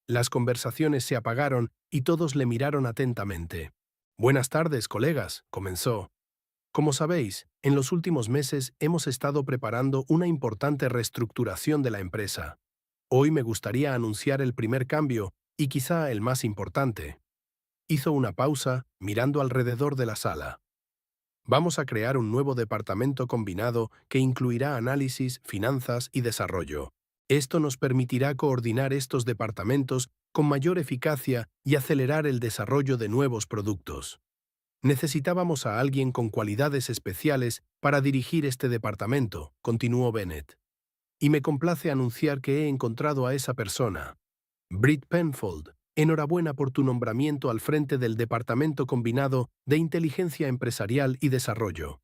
Las conversaciones se apagaron y todos le miraron atentamente. «Buenas tardes, colegas», comenzó. «Como sabéis, en los últimos meses hemos estado preparando una importante reestructuración de la empresa. Hoy me gustaría anunciar el primer cambio y quizá el más importante». Hizo una pausa, mirando alrededor de la sala. «Vamos a crear un nuevo departamento combinado que incluirá análisis, finanzas y desarrollo. Esto nos permitirá coordinar estos departamentos con mayor eficacia y acelerar el desarrollo de nuevos productos. Necesitábamos a alguien con cualidades especiales para dirigir este departamento, continuó Bennett. Y me complace anunciar que he encontrado a esa persona. Britt Penfold, enhorabuena por tu nombramiento al frente del Departamento Combinado de Inteligencia Empresarial y Desarrollo.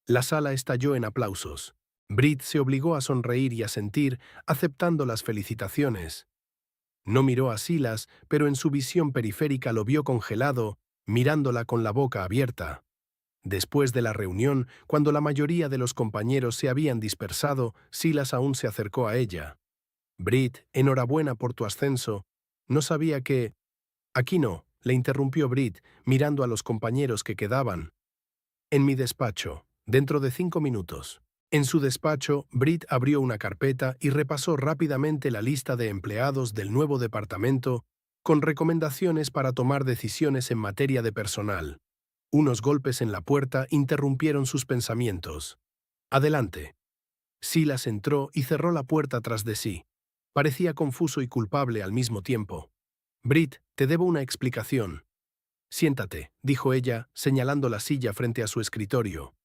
La sala estalló en aplausos. Britt se obligó a sonreír y asentir, aceptando las felicitaciones. No miró a Silas, pero en su visión periférica lo vio congelado, mirándola con la boca abierta. Después de la reunión, cuando la mayoría de los compañeros se habían dispersado, Silas aún se acercó a ella. Britt, enhorabuena por tu ascenso. No sabía que... Aquí no, le interrumpió Britt, mirando a los compañeros que quedaban. En mi despacho, dentro de 5 minutos. En su despacho, Britt abrió una carpeta y repasó rápidamente la lista de empleados del nuevo departamento con recomendaciones para tomar decisiones en materia de personal. Unos golpes en la puerta interrumpieron sus pensamientos. Adelante. Silas entró y cerró la puerta tras de sí. Parecía confuso y culpable al mismo tiempo. Britt, te debo una explicación. Siéntate, dijo ella, señalando la silla frente a su escritorio.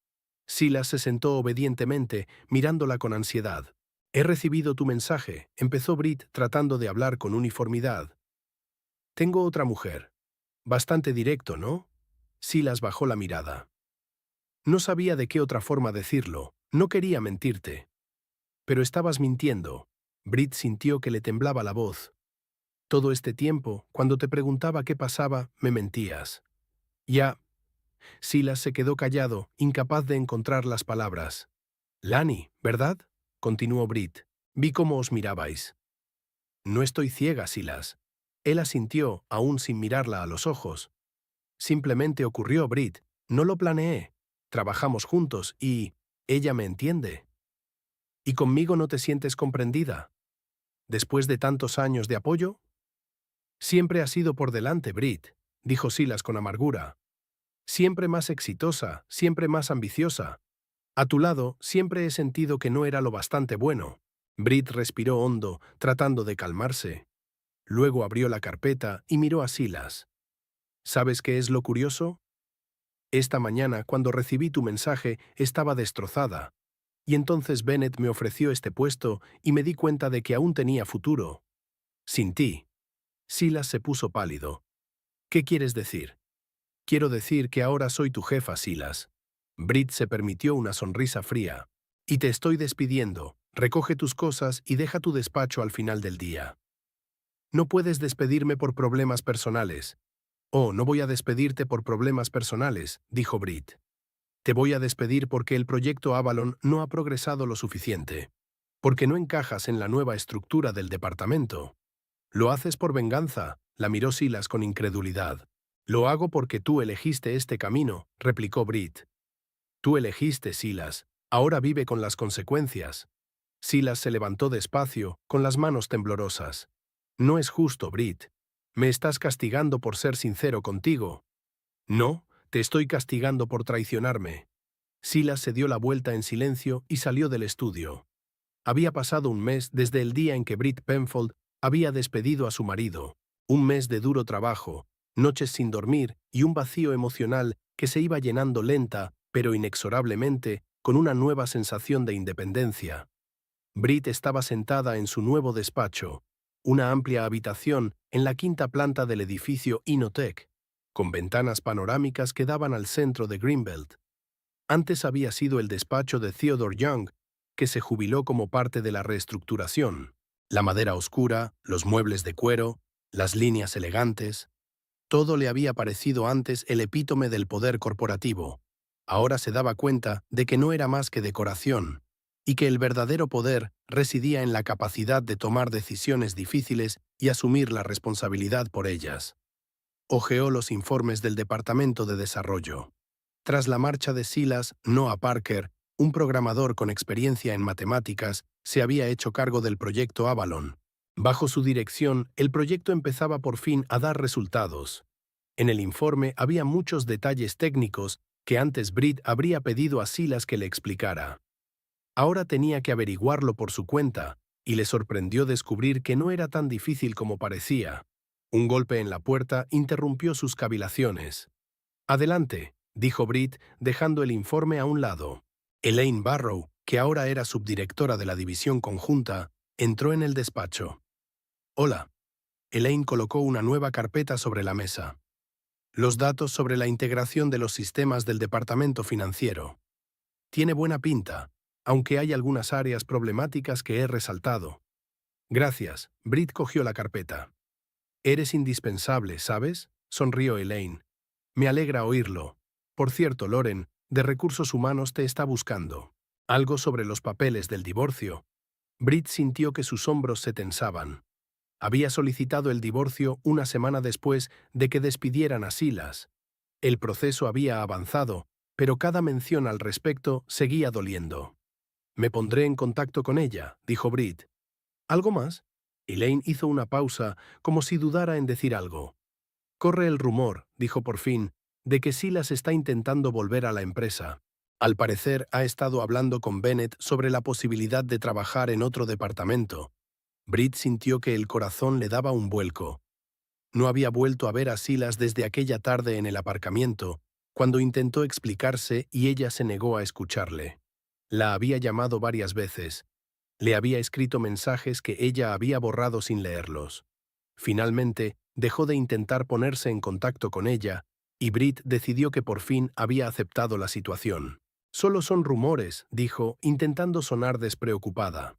Silas se sentó obedientemente, mirándola con ansiedad. He recibido tu mensaje, empezó Britt tratando de hablar con uniformidad. Tengo otra mujer. Bastante directo, ¿no? Silas bajó la mirada. No sabía de qué otra forma decirlo, no quería mentirte. Pero estabas mintiendo. Britt sintió que le temblaba la voz. Todo este tiempo, cuando te preguntaba qué pasaba, me mentías. Ya. Silas se quedó callado, incapaz de encontrar las palabras. Lani, ¿verdad? Continuó Britt. Vi cómo os mirabais. No estoy ciega, Silas. Él asintió, aún sin mirarla a los ojos. Simplemente ocurrió, Britt. No lo planeé. Trabajamos juntos y... ella me entiende. ¿Y conmigo no te sientes comprendida? ¿Después de tantos años de apoyo? Siempre has sido por delante, Britt, dijo Silas con amargura. Siempre más exitosa, siempre más ambiciosa. A tu lado siempre he sentido que no era lo bastante bueno. Britt respiró hondo, tratando de calmarse. Luego abrió la carpeta y miró a Silas. ¿Sabes qué es lo curioso? Esta mañana, cuando recibí tu mensaje, estaba destrozada. Y entonces Bennett me ofreció este puesto y me di cuenta de que aún tenía futuro. Sin ti. Silas se puso pálido. ¿Qué quieres decir? Quiero decir que ahora soy tu jefa, Silas. Britt se permitió una sonrisa fría. Y te estoy despidiendo. Recoge tus cosas y deja tu despacho al final del día. No puedes despedirme por problemas personales. Oh, no voy a despedirte por problemas personales, dijo Britt. Te voy a despedir porque el proyecto Avalon no ha progresado lo suficiente. Porque no encajas en la nueva estructura del departamento. Lo haces por venganza, la miró Silas con incredulidad. Lo hago porque tú elegiste este camino, replicó Britt. Tú elegiste, Silas. Ahora vive con las consecuencias. Silas se levantó despacio, con las manos temblorosas. No es justo, Britt. Me estás castigando por ser sincero contigo. No, te estoy castigando por traicionarme. Silas se dio la vuelta en silencio y salió del estudio. Había pasado un mes desde el día en que Britt Penfold había despedido a su marido. Un mes de duro trabajo, noches sin dormir y un vacío emocional que se iba llenando lenta, pero inexorablemente, con una nueva sensación de independencia. Britt estaba sentada en su nuevo despacho, una amplia habitación en la quinta planta del edificio Inotech, con ventanas panorámicas que daban al centro de Greenbelt. Antes había sido el despacho de Theodore Young, que se jubiló como parte de la reestructuración. La madera oscura, los muebles de cuero, las líneas elegantes. Todo le había parecido antes el epítome del poder corporativo. Ahora se daba cuenta de que no era más que decoración, y que el verdadero poder residía en la capacidad de tomar decisiones difíciles y asumir la responsabilidad por ellas. Hojeó los informes del Departamento de Desarrollo. Tras la marcha de Silas, Noah Parker, un programador con experiencia en matemáticas, se había hecho cargo del proyecto Avalon. Bajo su dirección, el proyecto empezaba por fin a dar resultados. En el informe había muchos detalles técnicos que antes Britt habría pedido a Silas que le explicara. Ahora tenía que averiguarlo por su cuenta, y le sorprendió descubrir que no era tan difícil como parecía. Un golpe en la puerta interrumpió sus cavilaciones. «Adelante», dijo Britt, dejando el informe a un lado. Elaine Barrow, que ahora era subdirectora de la división conjunta, entró en el despacho. «Hola». Elaine colocó una nueva carpeta sobre la mesa. «Los datos sobre la integración de los sistemas del departamento financiero. Tiene buena pinta, aunque hay algunas áreas problemáticas que he resaltado». «Gracias», Britt cogió la carpeta. «Eres indispensable, ¿sabes?», sonrió Elaine. «Me alegra oírlo. Por cierto, Lauren, de Recursos Humanos te está buscando. Algo sobre los papeles del divorcio». Britt sintió que sus hombros se tensaban. Había solicitado el divorcio una semana después de que despidieran a Silas. El proceso había avanzado, pero cada mención al respecto seguía doliendo. «Me pondré en contacto con ella», dijo Britt. «¿Algo más?». Elaine hizo una pausa, como si dudara en decir algo. «Corre el rumor», dijo por fin, «de que Silas está intentando volver a la empresa. Al parecer ha estado hablando con Bennett sobre la posibilidad de trabajar en otro departamento». Britt sintió que el corazón le daba un vuelco. No había vuelto a ver a Silas desde aquella tarde en el aparcamiento, cuando intentó explicarse y ella se negó a escucharle. La había llamado varias veces. Le había escrito mensajes que ella había borrado sin leerlos. Finalmente, dejó de intentar ponerse en contacto con ella, y Britt decidió que por fin había aceptado la situación. «Solo son rumores», dijo, intentando sonar despreocupada.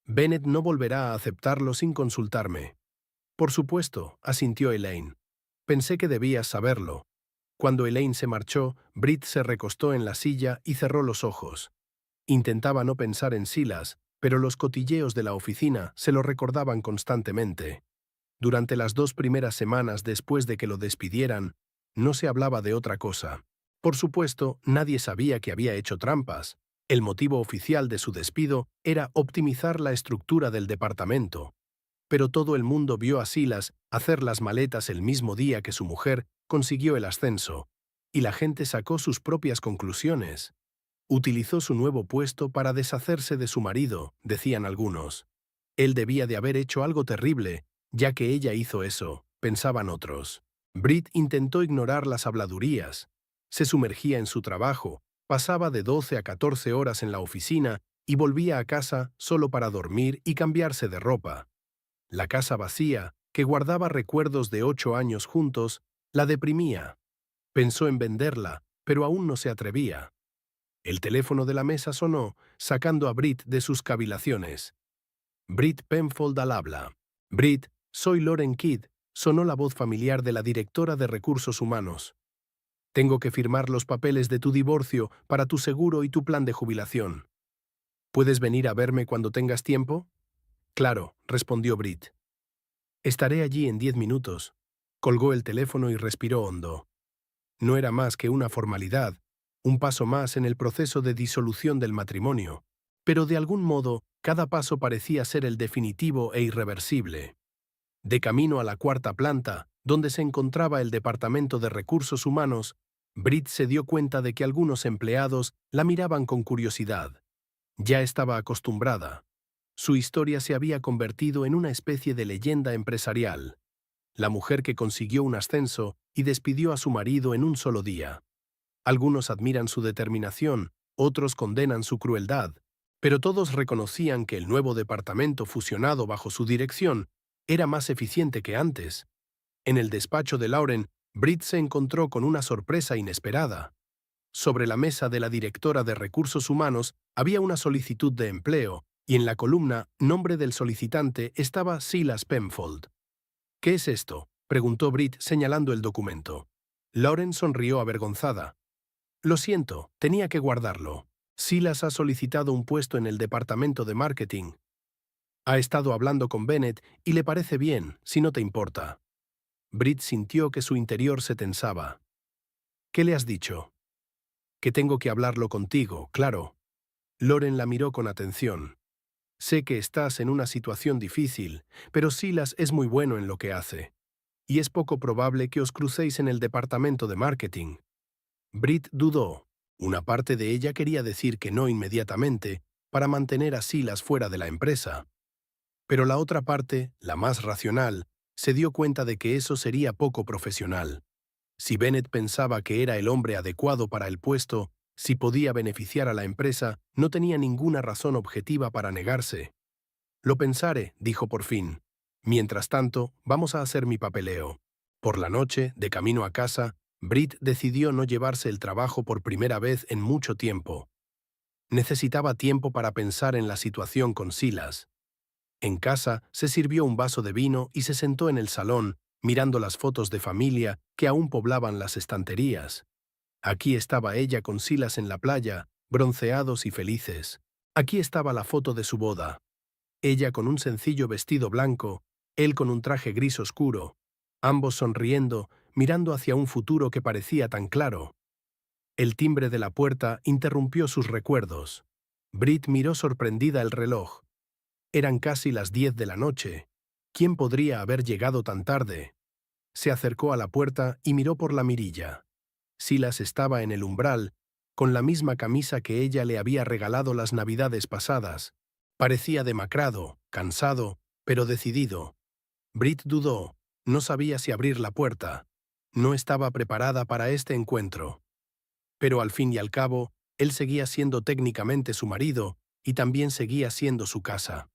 «Bennett no volverá a aceptarlo sin consultarme». «Por supuesto», asintió Elaine. «Pensé que debías saberlo». Cuando Elaine se marchó, Britt se recostó en la silla y cerró los ojos. Intentaba no pensar en Silas, pero los cotilleos de la oficina se lo recordaban constantemente. Durante las 2 primeras semanas después de que lo despidieran, no se hablaba de otra cosa. Por supuesto, nadie sabía que había hecho trampas. El motivo oficial de su despido era optimizar la estructura del departamento. Pero todo el mundo vio a Silas hacer las maletas el mismo día que su mujer consiguió el ascenso, y la gente sacó sus propias conclusiones. Utilizó su nuevo puesto para deshacerse de su marido, decían algunos. Él debía de haber hecho algo terrible, ya que ella hizo eso, pensaban otros. Britt intentó ignorar las habladurías. Se sumergía en su trabajo, pasaba de 12 a 14 horas en la oficina y volvía a casa solo para dormir y cambiarse de ropa. La casa vacía, que guardaba recuerdos de 8 años juntos, la deprimía. Pensó en venderla, pero aún no se atrevía. El teléfono de la mesa sonó, sacando a Britt de sus cavilaciones. «Britt Penfold al habla». «Britt, soy Lauren Kidd», sonó la voz familiar de la directora de Recursos Humanos. «Tengo que firmar los papeles de tu divorcio para tu seguro y tu plan de jubilación. ¿Puedes venir a verme cuando tengas tiempo?» «Claro», respondió Britt. «Estaré allí en 10 minutos». Colgó el teléfono y respiró hondo. No era más que una formalidad, un paso más en el proceso de disolución del matrimonio, pero de algún modo cada paso parecía ser el definitivo e irreversible. De camino a la 4ª planta, donde se encontraba el Departamento de Recursos Humanos, Britt se dio cuenta de que algunos empleados la miraban con curiosidad. Ya estaba acostumbrada. Su historia se había convertido en una especie de leyenda empresarial. La mujer que consiguió un ascenso y despidió a su marido en un solo día. Algunos admiran su determinación, otros condenan su crueldad, pero todos reconocían que el nuevo departamento fusionado bajo su dirección era más eficiente que antes. En el despacho de Lauren, Britt se encontró con una sorpresa inesperada. Sobre la mesa de la directora de Recursos Humanos había una solicitud de empleo, y en la columna «Nombre del solicitante» estaba Silas Penfold. «¿Qué es esto?», preguntó Britt señalando el documento. Lauren sonrió avergonzada. «Lo siento, tenía que guardarlo. Silas ha solicitado un puesto en el departamento de marketing. Ha estado hablando con Bennett y le parece bien, si no te importa». Britt sintió que su interior se tensaba. «¿Qué le has dicho?» «Que tengo que hablarlo contigo, claro». Lauren la miró con atención. «Sé que estás en una situación difícil, pero Silas es muy bueno en lo que hace. Y es poco probable que os crucéis en el departamento de marketing». Britt dudó. Una parte de ella quería decir que no inmediatamente, para mantener a Silas fuera de la empresa. Pero la otra parte, la más racional, Se dio cuenta de que eso sería poco profesional. Si Bennett pensaba que era el hombre adecuado para el puesto, si podía beneficiar a la empresa, no tenía ninguna razón objetiva para negarse. Lo pensaré, dijo por fin. Mientras tanto, vamos a hacer mi papeleo. Por la noche, de camino a casa, Britt decidió no llevarse el trabajo por primera vez en mucho tiempo. Necesitaba tiempo para pensar en la situación con Silas. En casa, se sirvió un vaso de vino y se sentó en el salón, mirando las fotos de familia que aún poblaban las estanterías. Aquí estaba ella con Silas en la playa, bronceados y felices. Aquí estaba la foto de su boda. Ella con un sencillo vestido blanco, él con un traje gris oscuro, ambos sonriendo, mirando hacia un futuro que parecía tan claro. El timbre de la puerta interrumpió sus recuerdos. Britt miró sorprendida el reloj. Eran casi las 10 de la noche. ¿Quién podría haber llegado tan tarde? Se acercó a la puerta y miró por la mirilla. Silas estaba en el umbral, con la misma camisa que ella le había regalado las navidades pasadas. Parecía demacrado, cansado, pero decidido. Britt dudó. No sabía si abrir la puerta. No estaba preparada para este encuentro. Pero al fin y al cabo, él seguía siendo técnicamente su marido y también seguía siendo su casa.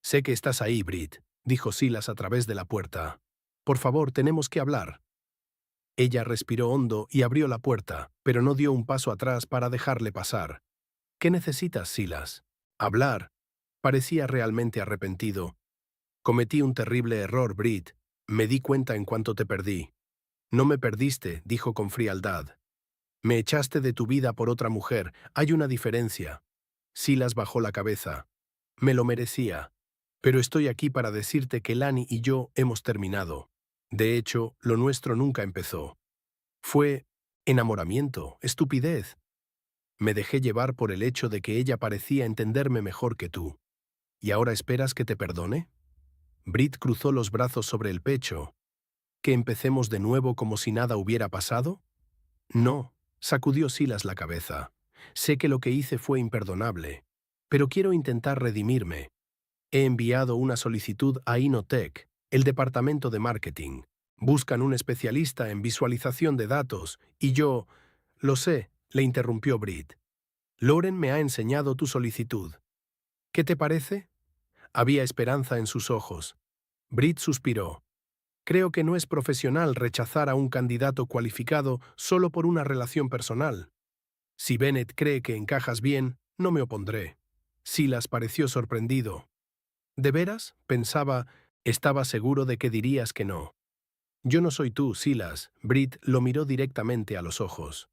«Sé que estás ahí, Britt», dijo Silas a través de la puerta. «Por favor, tenemos que hablar». Ella respiró hondo y abrió la puerta, pero no dio un paso atrás para dejarle pasar. «¿Qué necesitas, Silas?» «Hablar». Parecía realmente arrepentido. «Cometí un terrible error, Britt. Me di cuenta en cuanto te perdí». «No me perdiste», dijo con frialdad. «Me echaste de tu vida por otra mujer. Hay una diferencia». Silas bajó la cabeza. «Me lo merecía. Pero estoy aquí para decirte que Lani y yo hemos terminado. De hecho, lo nuestro nunca empezó. Fue enamoramiento, estupidez. Me dejé llevar por el hecho de que ella parecía entenderme mejor que tú. ¿Y ahora esperas que te perdone?» Britt cruzó los brazos sobre el pecho. ¿Que empecemos de nuevo como si nada hubiera pasado? No, sacudió Silas la cabeza. Sé que lo que hice fue imperdonable, pero quiero intentar redimirme. He enviado una solicitud a Inotech, el departamento de marketing. Buscan un especialista en visualización de datos, y yo... Lo sé, le interrumpió Britt. Lauren me ha enseñado tu solicitud. ¿Qué te parece? Había esperanza en sus ojos. Britt suspiró. Creo que no es profesional rechazar a un candidato cualificado solo por una relación personal. Si Bennett cree que encajas bien, no me opondré. Silas pareció sorprendido. ¿De veras? Pensaba, estaba seguro de que dirías que no. Yo no soy tú, Silas. Britt lo miró directamente a los ojos.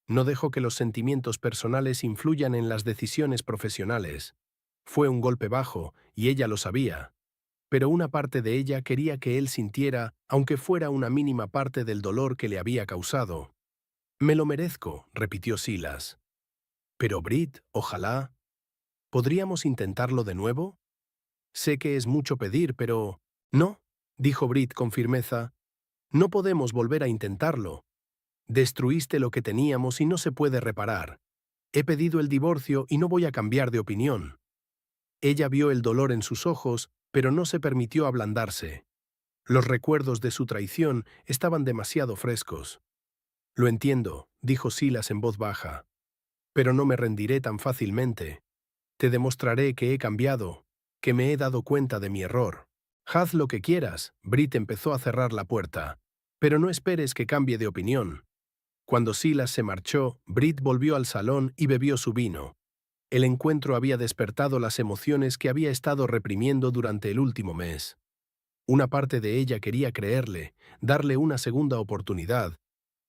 No dejo que los sentimientos personales influyan en las decisiones profesionales. Fue un golpe bajo, y ella lo sabía. Pero una parte de ella quería que él sintiera, aunque fuera una mínima parte del dolor que le había causado. «Me lo merezco», repitió Silas. «Pero Britt, ojalá. ¿Podríamos intentarlo de nuevo?» «Sé que es mucho pedir, pero...» «No», dijo Britt con firmeza. «No podemos volver a intentarlo. Destruiste lo que teníamos y no se puede reparar. He pedido el divorcio y no voy a cambiar de opinión». Ella vio el dolor en sus ojos, pero no se permitió ablandarse. Los recuerdos de su traición estaban demasiado frescos. «Lo entiendo», dijo Silas en voz baja. «Pero no me rendiré tan fácilmente. Te demostraré que he cambiado, que me he dado cuenta de mi error. Haz lo que quieras», Britt empezó a cerrar la puerta. «Pero no esperes que cambie de opinión». Cuando Silas se marchó, Britt volvió al salón y bebió su vino. El encuentro había despertado las emociones que había estado reprimiendo durante el último mes. Una parte de ella quería creerle, darle una segunda oportunidad,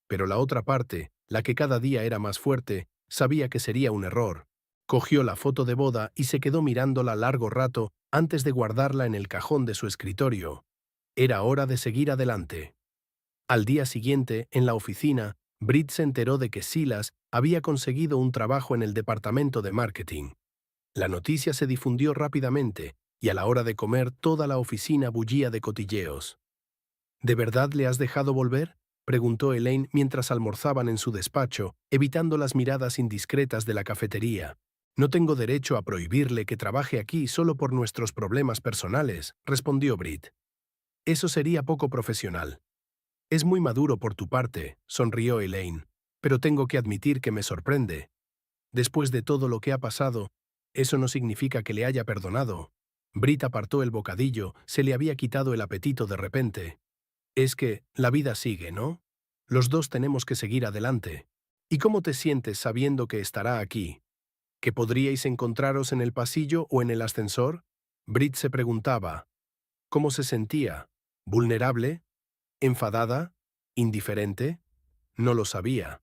pero la otra parte, la que cada día era más fuerte, sabía que sería un error. Cogió la foto de boda y se quedó mirándola largo rato antes de guardarla en el cajón de su escritorio. Era hora de seguir adelante. Al día siguiente, en la oficina, Britt se enteró de que Silas había conseguido un trabajo en el departamento de marketing. La noticia se difundió rápidamente, y a la hora de comer toda la oficina bullía de cotilleos. «¿De verdad le has dejado volver?», preguntó Elaine mientras almorzaban en su despacho, evitando las miradas indiscretas de la cafetería. «No tengo derecho a prohibirle que trabaje aquí solo por nuestros problemas personales», respondió Britt. Eso sería poco profesional. Es muy maduro por tu parte, sonrió Elaine, pero tengo que admitir que me sorprende. Después de todo lo que ha pasado, eso no significa que le haya perdonado. Brit apartó el bocadillo, se le había quitado el apetito de repente. Es que la vida sigue, ¿no? Los dos tenemos que seguir adelante. ¿Y cómo te sientes sabiendo que estará aquí? ¿Que podríais encontraros en el pasillo o en el ascensor? Brit se preguntaba. ¿Cómo se sentía? ¿Vulnerable? ¿Enfadada? ¿Indiferente? No lo sabía.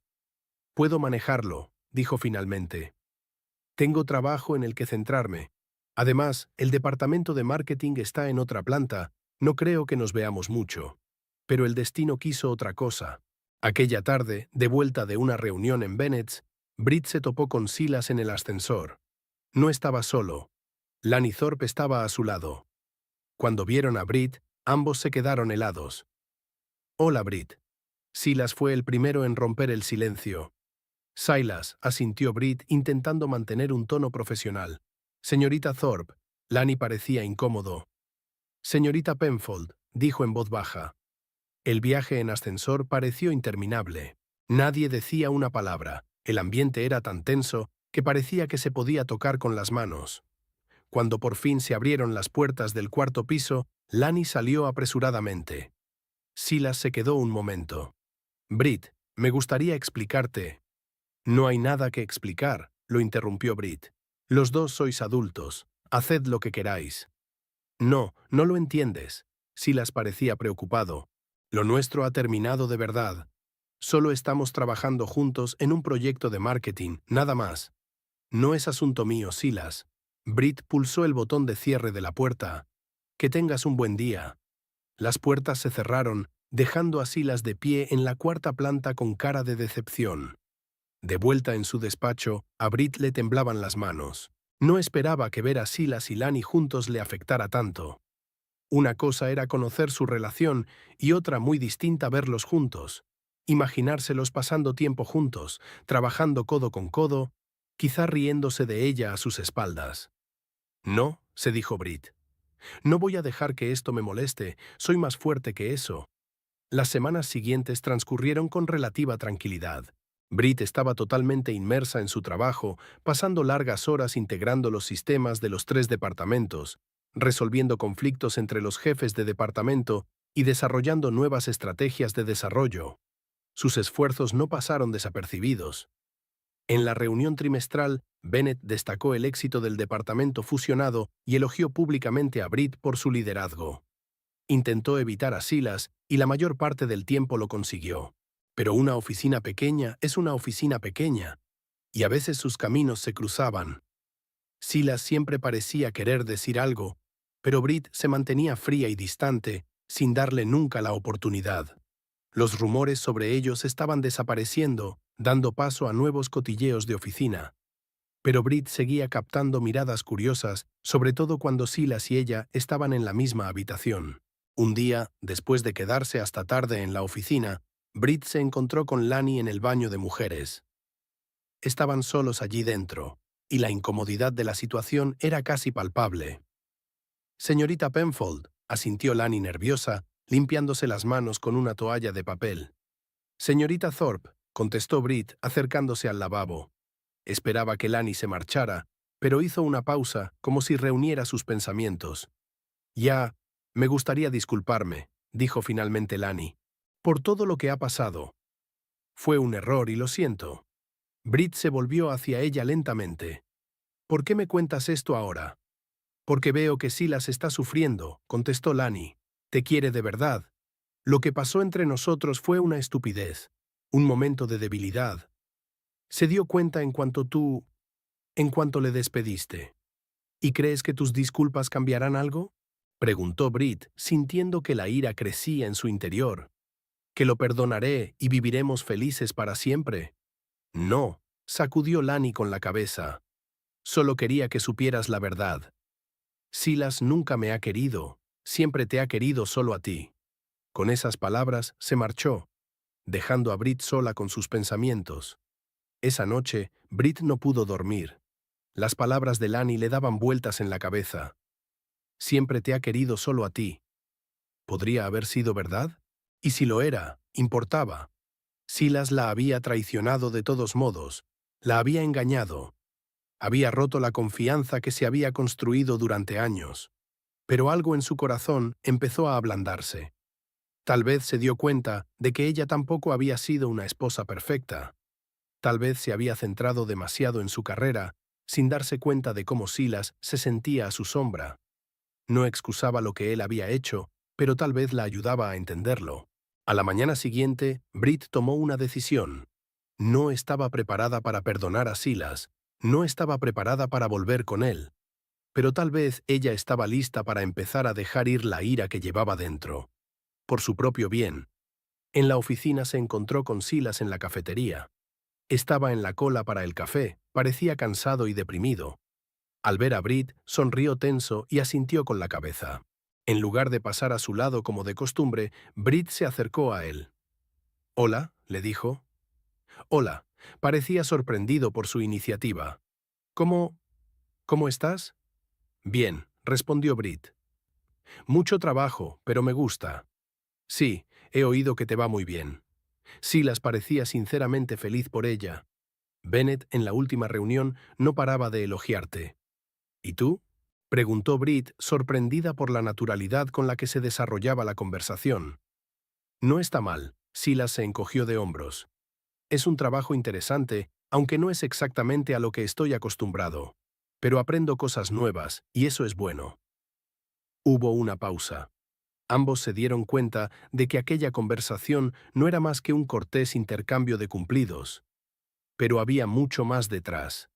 Puedo manejarlo, dijo finalmente. Tengo trabajo en el que centrarme. Además, el departamento de marketing está en otra planta, no creo que nos veamos mucho. Pero el destino quiso otra cosa. Aquella tarde, de vuelta de una reunión en Bennett's, Brit se topó con Silas en el ascensor. No estaba solo. Lanny Thorpe estaba a su lado. Cuando vieron a Brit, ambos se quedaron helados. Hola, Brit. Silas fue el primero en romper el silencio. Silas, asintió Brit intentando mantener un tono profesional. Señorita Thorpe, Lanny parecía incómodo. Señorita Penfold, dijo en voz baja. El viaje en ascensor pareció interminable. Nadie decía una palabra. El ambiente era tan tenso que parecía que se podía tocar con las manos. Cuando por fin se abrieron las puertas del cuarto piso, Lanny salió apresuradamente. Silas se quedó un momento. Brit, me gustaría explicarte. No hay nada que explicar, lo interrumpió Brit. Los dos sois adultos. Haced lo que queráis. No, no lo entiendes. Silas parecía preocupado. Lo nuestro ha terminado de verdad. Solo estamos trabajando juntos en un proyecto de marketing, nada más. No es asunto mío, Silas. Brit pulsó el botón de cierre de la puerta. Que tengas un buen día. Las puertas se cerraron, dejando a Silas de pie en la cuarta planta con cara de decepción. De vuelta en su despacho, a Brit le temblaban las manos. No esperaba que ver a Silas y Lanny juntos le afectara tanto. Una cosa era conocer su relación y otra muy distinta verlos juntos. Imaginárselos pasando tiempo juntos, trabajando codo con codo, quizá riéndose de ella a sus espaldas. No, se dijo Brit. No voy a dejar que esto me moleste, soy más fuerte que eso. Las semanas siguientes transcurrieron con relativa tranquilidad. Brit estaba totalmente inmersa en su trabajo, pasando largas horas integrando los sistemas de los 3 departamentos, resolviendo conflictos entre los jefes de departamento y desarrollando nuevas estrategias de desarrollo. Sus esfuerzos no pasaron desapercibidos. En la reunión trimestral, Bennett destacó el éxito del departamento fusionado y elogió públicamente a Brit por su liderazgo. Intentó evitar a Silas y la mayor parte del tiempo lo consiguió. Pero una oficina pequeña es una oficina pequeña, y a veces sus caminos se cruzaban. Silas siempre parecía querer decir algo, pero Brit se mantenía fría y distante, sin darle nunca la oportunidad. Los rumores sobre ellos estaban desapareciendo, dando paso a nuevos cotilleos de oficina. Pero Brit seguía captando miradas curiosas, sobre todo cuando Silas y ella estaban en la misma habitación. Un día, después de quedarse hasta tarde en la oficina, Brit se encontró con Lanny en el baño de mujeres. Estaban solos allí dentro, y la incomodidad de la situación era casi palpable. Señorita Penfold, asintió Lanny nerviosa, limpiándose las manos con una toalla de papel. Señorita Thorpe, contestó Brit, acercándose al lavabo. Esperaba que Lanny se marchara, pero hizo una pausa, como si reuniera sus pensamientos. Ya, me gustaría disculparme, dijo finalmente Lanny, por todo lo que ha pasado. Fue un error y lo siento. Brit se volvió hacia ella lentamente. ¿Por qué me cuentas esto ahora? Porque veo que Silas está sufriendo, contestó Lanny. Te quiere de verdad. Lo que pasó entre nosotros fue una estupidez, un momento de debilidad. Se dio cuenta en cuanto le despediste. ¿Y crees que tus disculpas cambiarán algo? Preguntó Brit, sintiendo que la ira crecía en su interior. ¿Que lo perdonaré y viviremos felices para siempre? No, sacudió Lanny con la cabeza. Solo quería que supieras la verdad. Silas nunca me ha querido, siempre te ha querido solo a ti. Con esas palabras se marchó, dejando a Brit sola con sus pensamientos. Esa noche, Brit no pudo dormir. Las palabras de Lanny le daban vueltas en la cabeza. Siempre te ha querido solo a ti. ¿Podría haber sido verdad? Y si lo era, importaba. Silas la había traicionado de todos modos, la había engañado, había roto la confianza que se había construido durante años. Pero algo en su corazón empezó a ablandarse. Tal vez se dio cuenta de que ella tampoco había sido una esposa perfecta. Tal vez se había centrado demasiado en su carrera, sin darse cuenta de cómo Silas se sentía a su sombra. No excusaba lo que él había hecho, pero tal vez la ayudaba a entenderlo. A la mañana siguiente, Brit tomó una decisión. No estaba preparada para perdonar a Silas, no estaba preparada para volver con él. Pero tal vez ella estaba lista para empezar a dejar ir la ira que llevaba dentro. Por su propio bien. En la oficina se encontró con Silas en la cafetería. Estaba en la cola para el café, parecía cansado y deprimido. Al ver a Brit, sonrió tenso y asintió con la cabeza. En lugar de pasar a su lado como de costumbre, Brit se acercó a él. «Hola», le dijo. «Hola», parecía sorprendido por su iniciativa. «¿Cómo estás?» «Bien», respondió Brit. «Mucho trabajo, pero me gusta». «Sí, he oído que te va muy bien». Silas parecía sinceramente feliz por ella. «Bennett, en la última reunión, no paraba de elogiarte». «¿Y tú?», preguntó Brit, sorprendida por la naturalidad con la que se desarrollaba la conversación. «No está mal», Silas se encogió de hombros. «Es un trabajo interesante, aunque no es exactamente a lo que estoy acostumbrado. Pero aprendo cosas nuevas, y eso es bueno». Hubo una pausa. Ambos se dieron cuenta de que aquella conversación no era más que un cortés intercambio de cumplidos. Pero había mucho más detrás.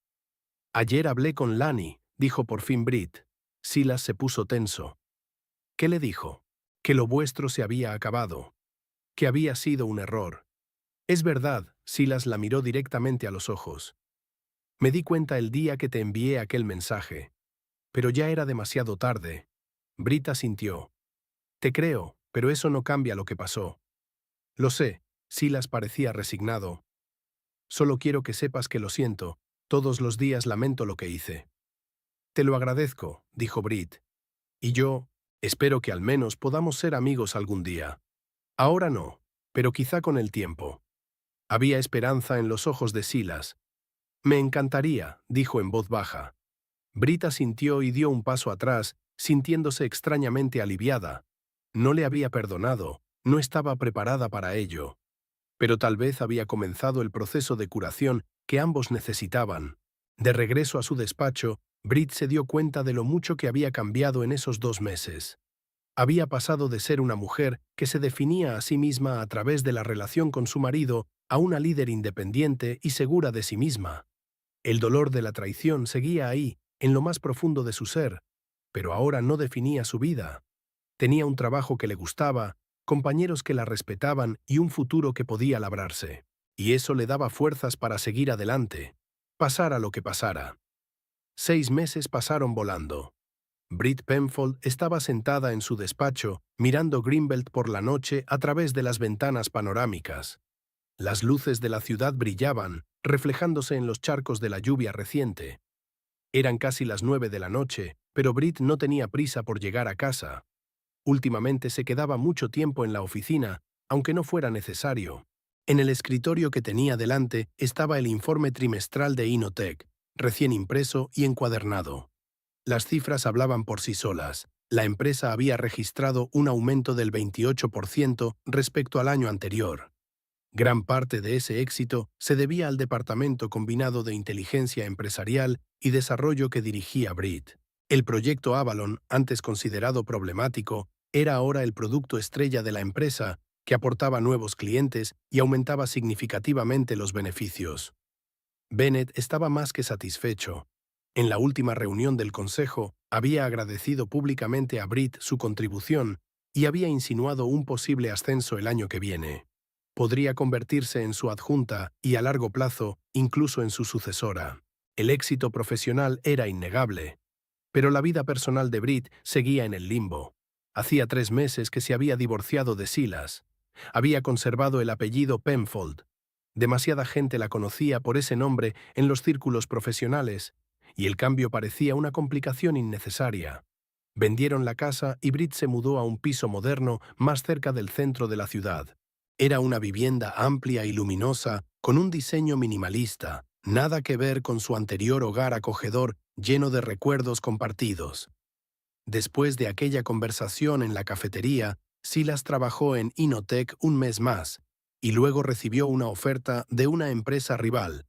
«Ayer hablé con Lani», dijo por fin Brit. Silas se puso tenso. «¿Qué le dijo?» «Que lo vuestro se había acabado. Que había sido un error». «Es verdad», Silas la miró directamente a los ojos. «Me di cuenta el día que te envié aquel mensaje. Pero ya era demasiado tarde». Brit asintió. «Te creo, pero eso no cambia lo que pasó». «Lo sé», Silas parecía resignado. «Solo quiero que sepas que lo siento. Todos los días lamento lo que hice». «Te lo agradezco», dijo Brit. «Y yo, espero que al menos podamos ser amigos algún día. Ahora no, pero quizá con el tiempo». Había esperanza en los ojos de Silas. «Me encantaría», dijo en voz baja. Brit asintió y dio un paso atrás, sintiéndose extrañamente aliviada. No le había perdonado, no estaba preparada para ello. Pero tal vez había comenzado el proceso de curación que ambos necesitaban. De regreso a su despacho, Brit se dio cuenta de lo mucho que había cambiado en esos 2 meses. Había pasado de ser una mujer que se definía a sí misma a través de la relación con su marido a una líder independiente y segura de sí misma. El dolor de la traición seguía ahí, en lo más profundo de su ser, pero ahora no definía su vida. Tenía un trabajo que le gustaba, compañeros que la respetaban y un futuro que podía labrarse. Y eso le daba fuerzas para seguir adelante, pasara lo que pasara. 6 meses pasaron volando. Brit Penfold estaba sentada en su despacho, mirando Greenbelt por la noche a través de las ventanas panorámicas. Las luces de la ciudad brillaban, reflejándose en los charcos de la lluvia reciente. Eran casi las 9 de la noche, pero Brit no tenía prisa por llegar a casa. Últimamente se quedaba mucho tiempo en la oficina, aunque no fuera necesario. En el escritorio que tenía delante estaba el informe trimestral de Inotech, recién impreso y encuadernado. Las cifras hablaban por sí solas. La empresa había registrado un aumento del 28% respecto al año anterior. Gran parte de ese éxito se debía al Departamento Combinado de Inteligencia Empresarial y Desarrollo que dirigía Brit. El proyecto Avalon, antes considerado problemático, era ahora el producto estrella de la empresa, que aportaba nuevos clientes y aumentaba significativamente los beneficios. Bennett estaba más que satisfecho. En la última reunión del consejo, había agradecido públicamente a Brit su contribución y había insinuado un posible ascenso el año que viene. Podría convertirse en su adjunta y, a largo plazo, incluso en su sucesora. El éxito profesional era innegable. Pero la vida personal de Brit seguía en el limbo. Hacía 3 meses que se había divorciado de Silas. Había conservado el apellido Penfold. Demasiada gente la conocía por ese nombre en los círculos profesionales, y el cambio parecía una complicación innecesaria. Vendieron la casa y Brit se mudó a un piso moderno más cerca del centro de la ciudad. Era una vivienda amplia y luminosa, con un diseño minimalista, nada que ver con su anterior hogar acogedor lleno de recuerdos compartidos. Después de aquella conversación en la cafetería, Silas trabajó en Inotech un mes más, y luego recibió una oferta de una empresa rival,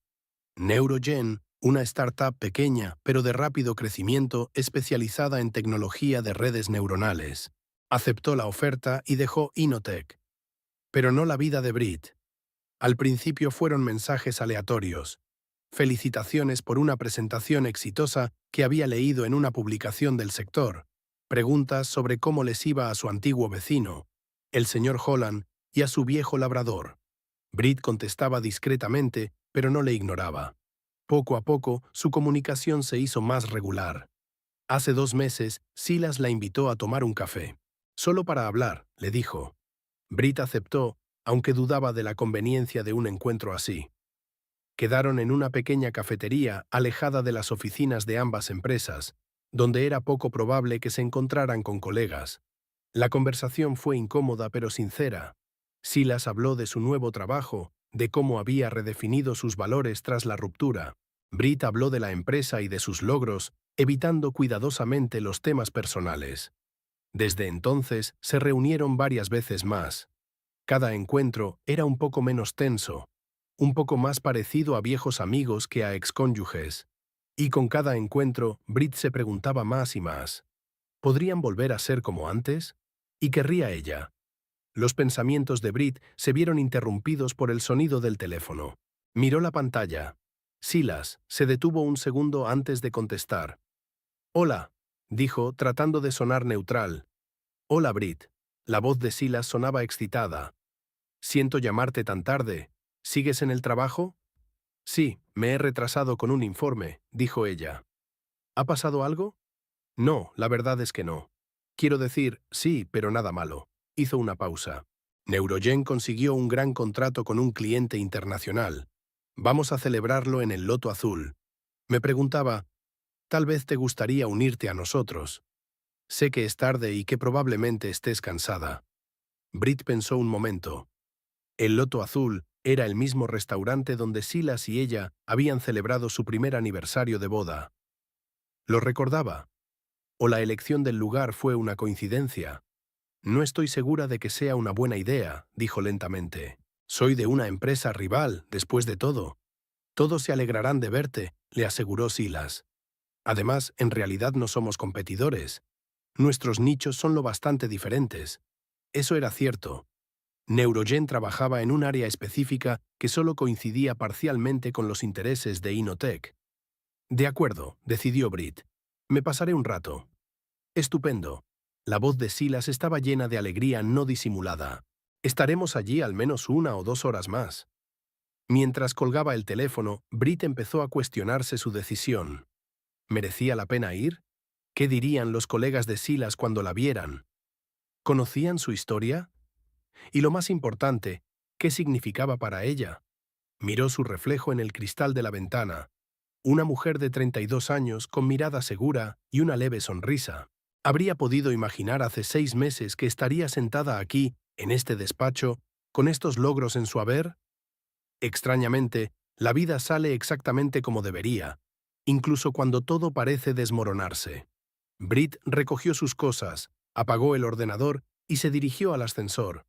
Neurogen, una startup pequeña pero de rápido crecimiento especializada en tecnología de redes neuronales. Aceptó la oferta y dejó Inotech. Pero no la vida de Brit. Al principio fueron mensajes aleatorios. Felicitaciones por una presentación exitosa que había leído en una publicación del sector. Preguntas sobre cómo les iba a su antiguo vecino, el señor Holland, y a su viejo labrador. Brit contestaba discretamente, pero no le ignoraba. Poco a poco, su comunicación se hizo más regular. Hace 2 meses, Silas la invitó a tomar un café. Solo para hablar, le dijo. Brit aceptó, aunque dudaba de la conveniencia de un encuentro así. Quedaron en una pequeña cafetería alejada de las oficinas de ambas empresas, donde era poco probable que se encontraran con colegas. La conversación fue incómoda pero sincera. Silas habló de su nuevo trabajo, de cómo había redefinido sus valores tras la ruptura. Brit habló de la empresa y de sus logros, evitando cuidadosamente los temas personales. Desde entonces se reunieron varias veces más. Cada encuentro era un poco menos tenso, un poco más parecido a viejos amigos que a excónyuges. Y con cada encuentro, Brit se preguntaba más y más. ¿Podrían volver a ser como antes? ¿Y querría ella? Los pensamientos de Brit se vieron interrumpidos por el sonido del teléfono. Miró la pantalla. Silas se detuvo un segundo antes de contestar. «Hola», dijo, tratando de sonar neutral. «Hola, Brit». La voz de Silas sonaba excitada. «Siento llamarte tan tarde. ¿Sigues en el trabajo?» «Sí, me he retrasado con un informe», dijo ella. «¿Ha pasado algo?» «No, la verdad es que no. Quiero decir, sí, pero nada malo». Hizo una pausa. Neurogen consiguió un gran contrato con un cliente internacional. Vamos a celebrarlo en el Loto Azul. Me preguntaba, tal vez te gustaría unirte a nosotros. Sé que es tarde y que probablemente estés cansada. Brit pensó un momento. El Loto Azul era el mismo restaurante donde Silas y ella habían celebrado su primer aniversario de boda. ¿Lo recordaba? ¿O la elección del lugar fue una coincidencia? No estoy segura de que sea una buena idea, dijo lentamente. Soy de una empresa rival, después de todo. Todos se alegrarán de verte, le aseguró Silas. Además, en realidad no somos competidores. Nuestros nichos son lo bastante diferentes. Eso era cierto. Neurogen trabajaba en un área específica que solo coincidía parcialmente con los intereses de Inotech. De acuerdo, decidió Brit. Me pasaré un rato. Estupendo. La voz de Silas estaba llena de alegría no disimulada. Estaremos allí al menos 1 o 2 horas más. Mientras colgaba el teléfono, Brit empezó a cuestionarse su decisión. ¿Merecía la pena ir? ¿Qué dirían los colegas de Silas cuando la vieran? ¿Conocían su historia? Y lo más importante, ¿qué significaba para ella? Miró su reflejo en el cristal de la ventana. Una mujer de 32 años con mirada segura y una leve sonrisa. Habría podido imaginar hace 6 meses que estaría sentada aquí, en este despacho, con estos logros en su haber. Extrañamente, la vida sale exactamente como debería, incluso cuando todo parece desmoronarse. Brit recogió sus cosas, apagó el ordenador y se dirigió al ascensor.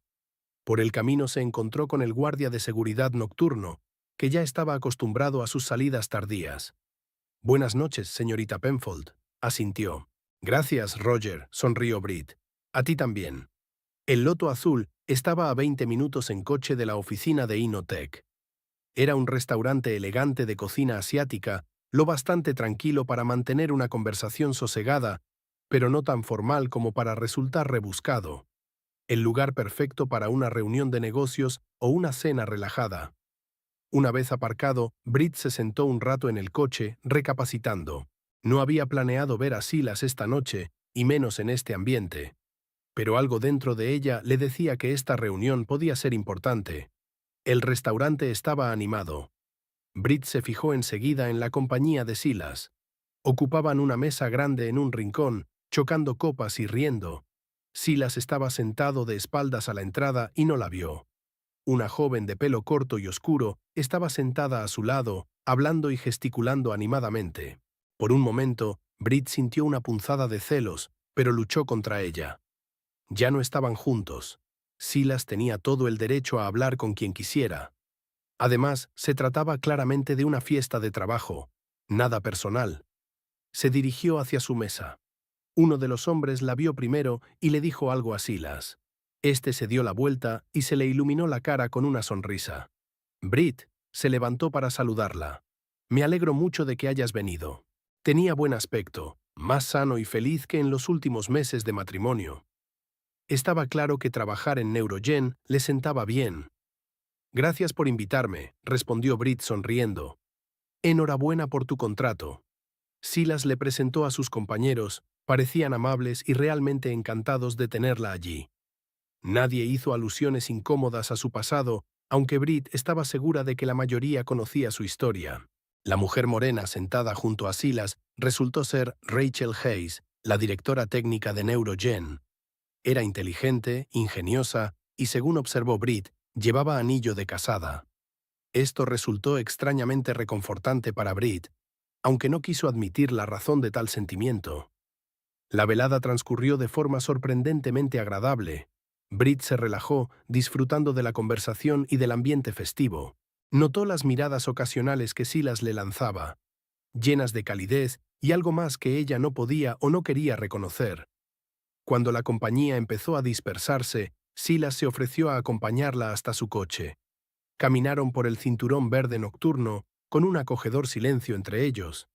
Por el camino se encontró con el guardia de seguridad nocturno, que ya estaba acostumbrado a sus salidas tardías. «Buenas noches, señorita Penfold», asintió. «Gracias, Roger», sonrió Brit. «A ti también». El Loto Azul estaba a 20 minutos en coche de la oficina de Inotech. Era un restaurante elegante de cocina asiática, lo bastante tranquilo para mantener una conversación sosegada, pero no tan formal como para resultar rebuscado. El lugar perfecto para una reunión de negocios o una cena relajada. Una vez aparcado, Brit se sentó un rato en el coche, recapacitando. No había planeado ver a Silas esta noche, y menos en este ambiente. Pero algo dentro de ella le decía que esta reunión podía ser importante. El restaurante estaba animado. Brit se fijó enseguida en la compañía de Silas. Ocupaban una mesa grande en un rincón, chocando copas y riendo. Silas estaba sentado de espaldas a la entrada y no la vio. Una joven de pelo corto y oscuro estaba sentada a su lado, hablando y gesticulando animadamente. Por un momento, Brit sintió una punzada de celos, pero luchó contra ella. Ya no estaban juntos. Silas tenía todo el derecho a hablar con quien quisiera. Además, se trataba claramente de una fiesta de trabajo, nada personal. Se dirigió hacia su mesa. Uno de los hombres la vio primero y le dijo algo a Silas. Este se dio la vuelta y se le iluminó la cara con una sonrisa. Brit se levantó para saludarla. Me alegro mucho de que hayas venido. Tenía buen aspecto, más sano y feliz que en los últimos meses de matrimonio. Estaba claro que trabajar en Neurogen le sentaba bien. Gracias por invitarme, respondió Brit sonriendo. Enhorabuena por tu contrato. Silas le presentó a sus compañeros, parecían amables y realmente encantados de tenerla allí. Nadie hizo alusiones incómodas a su pasado, aunque Brit estaba segura de que la mayoría conocía su historia. La mujer morena sentada junto a Silas resultó ser Rachel Hayes, la directora técnica de Neurogen. Era inteligente, ingeniosa y, según observó Brit, llevaba anillo de casada. Esto resultó extrañamente reconfortante para Brit, aunque no quiso admitir la razón de tal sentimiento. La velada transcurrió de forma sorprendentemente agradable. Brit se relajó, disfrutando de la conversación y del ambiente festivo. Notó las miradas ocasionales que Silas le lanzaba, llenas de calidez y algo más que ella no podía o no quería reconocer. Cuando la compañía empezó a dispersarse, Silas se ofreció a acompañarla hasta su coche. Caminaron por el cinturón verde nocturno, con un acogedor silencio entre ellos.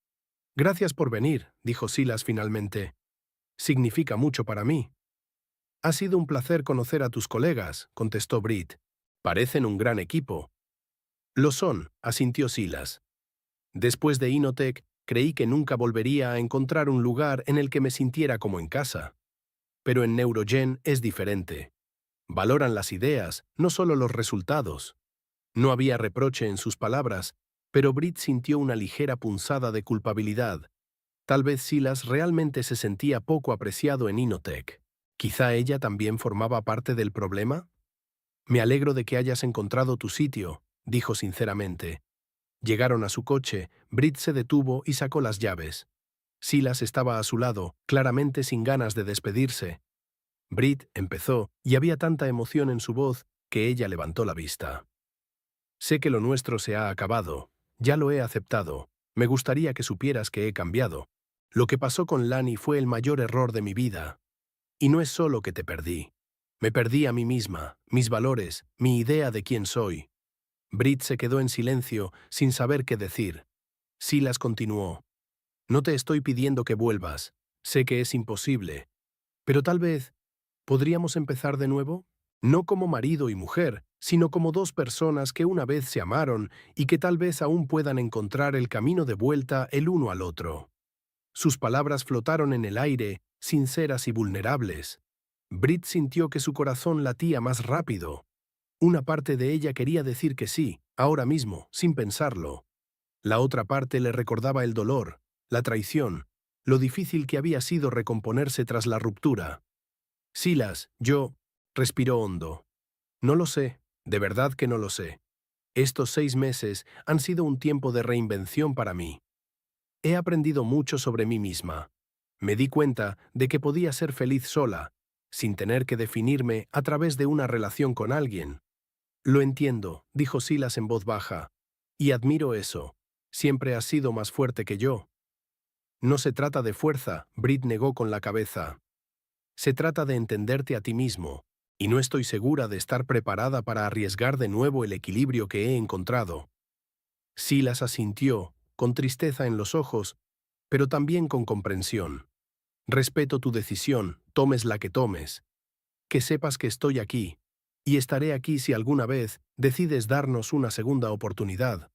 Gracias por venir, dijo Silas finalmente. Significa mucho para mí. Ha sido un placer conocer a tus colegas, contestó Brit. Parecen un gran equipo. Lo son, asintió Silas. Después de Inotec, creí que nunca volvería a encontrar un lugar en el que me sintiera como en casa. Pero en Neurogen es diferente. Valoran las ideas, no solo los resultados. No había reproche en sus palabras, pero Brit sintió una ligera punzada de culpabilidad. Tal vez Silas realmente se sentía poco apreciado en Inotec. ¿Quizá ella también formaba parte del problema? Me alegro de que hayas encontrado tu sitio, dijo sinceramente. Llegaron a su coche, Brit se detuvo y sacó las llaves. Silas estaba a su lado, claramente sin ganas de despedirse. Brit empezó, y había tanta emoción en su voz que ella levantó la vista. Sé que lo nuestro se ha acabado. Ya lo he aceptado. Me gustaría que supieras que he cambiado. Lo que pasó con Lani fue el mayor error de mi vida. Y no es solo que te perdí. Me perdí a mí misma, mis valores, mi idea de quién soy. Brit se quedó en silencio, sin saber qué decir. Silas continuó. No te estoy pidiendo que vuelvas. Sé que es imposible. Pero tal vez, ¿podríamos empezar de nuevo? No como marido y mujer, sino como dos personas que una vez se amaron y que tal vez aún puedan encontrar el camino de vuelta el uno al otro. Sus palabras flotaron en el aire, sinceras y vulnerables. Brit sintió que su corazón latía más rápido. Una parte de ella quería decir que sí, ahora mismo, sin pensarlo. La otra parte le recordaba el dolor, la traición, lo difícil que había sido recomponerse tras la ruptura. Silas, respiró hondo. No lo sé, de verdad que no lo sé. Estos 6 meses han sido un tiempo de reinvención para mí. He aprendido mucho sobre mí misma. Me di cuenta de que podía ser feliz sola, sin tener que definirme a través de una relación con alguien. Lo entiendo, dijo Silas en voz baja. Y admiro eso. Siempre has sido más fuerte que yo. No se trata de fuerza, Brit negó con la cabeza. Se trata de entenderte a ti mismo, y no estoy segura de estar preparada para arriesgar de nuevo el equilibrio que he encontrado. Silas asintió, con tristeza en los ojos, pero también con comprensión. Respeto tu decisión, tomes la que tomes. Que sepas que estoy aquí, y estaré aquí si alguna vez decides darnos una segunda oportunidad.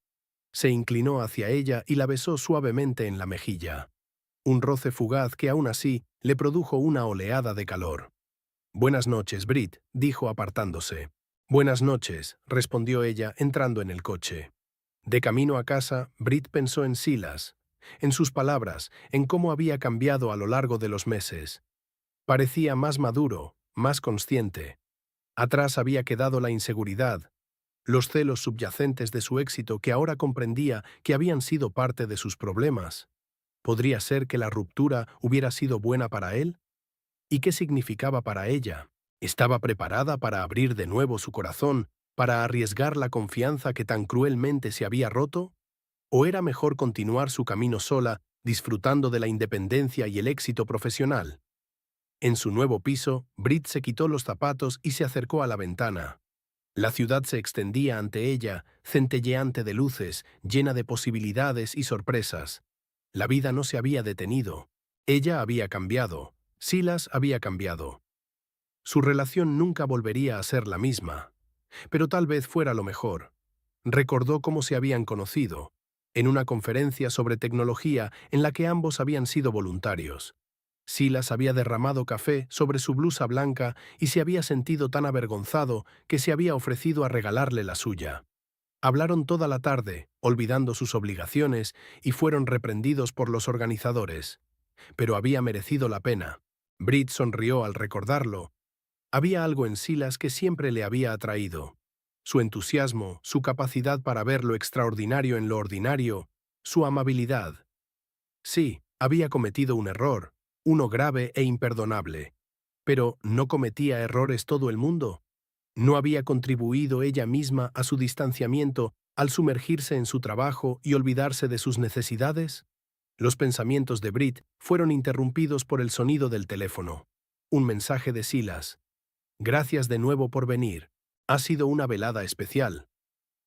Se inclinó hacia ella y la besó suavemente en la mejilla. Un roce fugaz que aún así le produjo una oleada de calor. Buenas noches, Brit, dijo apartándose. Buenas noches, respondió ella entrando en el coche. De camino a casa, Brit pensó en Silas. en sus palabras, en cómo había cambiado a lo largo de los meses. Parecía más maduro, más consciente. Atrás había quedado la inseguridad, los celos subyacentes de su éxito que ahora comprendía que habían sido parte de sus problemas. ¿Podría ser que la ruptura hubiera sido buena para él? ¿Y qué significaba para ella? ¿Estaba preparada para abrir de nuevo su corazón, para arriesgar la confianza que tan cruelmente se había roto? ¿O era mejor continuar su camino sola, disfrutando de la independencia y el éxito profesional? En su nuevo piso, Brit se quitó los zapatos y se acercó a la ventana. La ciudad se extendía ante ella, centelleante de luces, llena de posibilidades y sorpresas. La vida no se había detenido. Ella había cambiado. Silas había cambiado. Su relación nunca volvería a ser la misma. Pero tal vez fuera lo mejor. Recordó cómo se habían conocido, en una conferencia sobre tecnología en la que ambos habían sido voluntarios. Silas había derramado café sobre su blusa blanca y se había sentido tan avergonzado que se había ofrecido a regalarle la suya. Hablaron toda la tarde, olvidando sus obligaciones, y fueron reprendidos por los organizadores. Pero había merecido la pena. Brit sonrió al recordarlo. Había algo en Silas que siempre le había atraído. Su entusiasmo, su capacidad para ver lo extraordinario en lo ordinario, su amabilidad. Sí, había cometido un error, uno grave e imperdonable. Pero ¿no cometía errores todo el mundo? ¿No había contribuido ella misma a su distanciamiento al sumergirse en su trabajo y olvidarse de sus necesidades? Los pensamientos de Brit fueron interrumpidos por el sonido del teléfono. Un mensaje de Silas. Gracias de nuevo por venir. Ha sido una velada especial.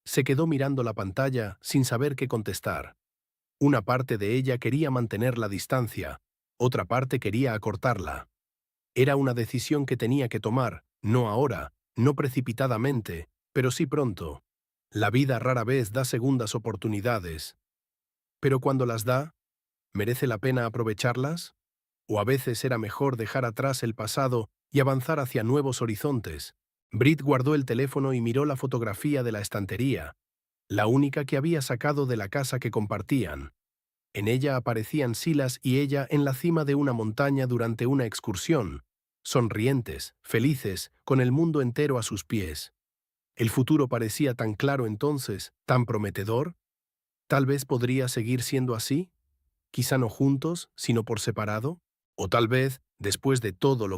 Se quedó mirando la pantalla sin saber qué contestar. Una parte de ella quería mantener la distancia, otra parte quería acortarla. Era una decisión que tenía que tomar, no ahora, no precipitadamente, pero sí pronto. La vida rara vez da segundas oportunidades. Pero cuando las da, ¿merece la pena aprovecharlas? ¿O a veces era mejor dejar atrás el pasado y avanzar hacia nuevos horizontes? Brit guardó el teléfono y miró la fotografía de la estantería, la única que había sacado de la casa que compartían. En ella aparecían Silas y ella en la cima de una montaña durante una excursión, sonrientes, felices, con el mundo entero a sus pies. El futuro parecía tan claro entonces, tan prometedor. ¿Tal vez podría seguir siendo así? Quizá no juntos, sino por separado. O tal vez, después de todo lo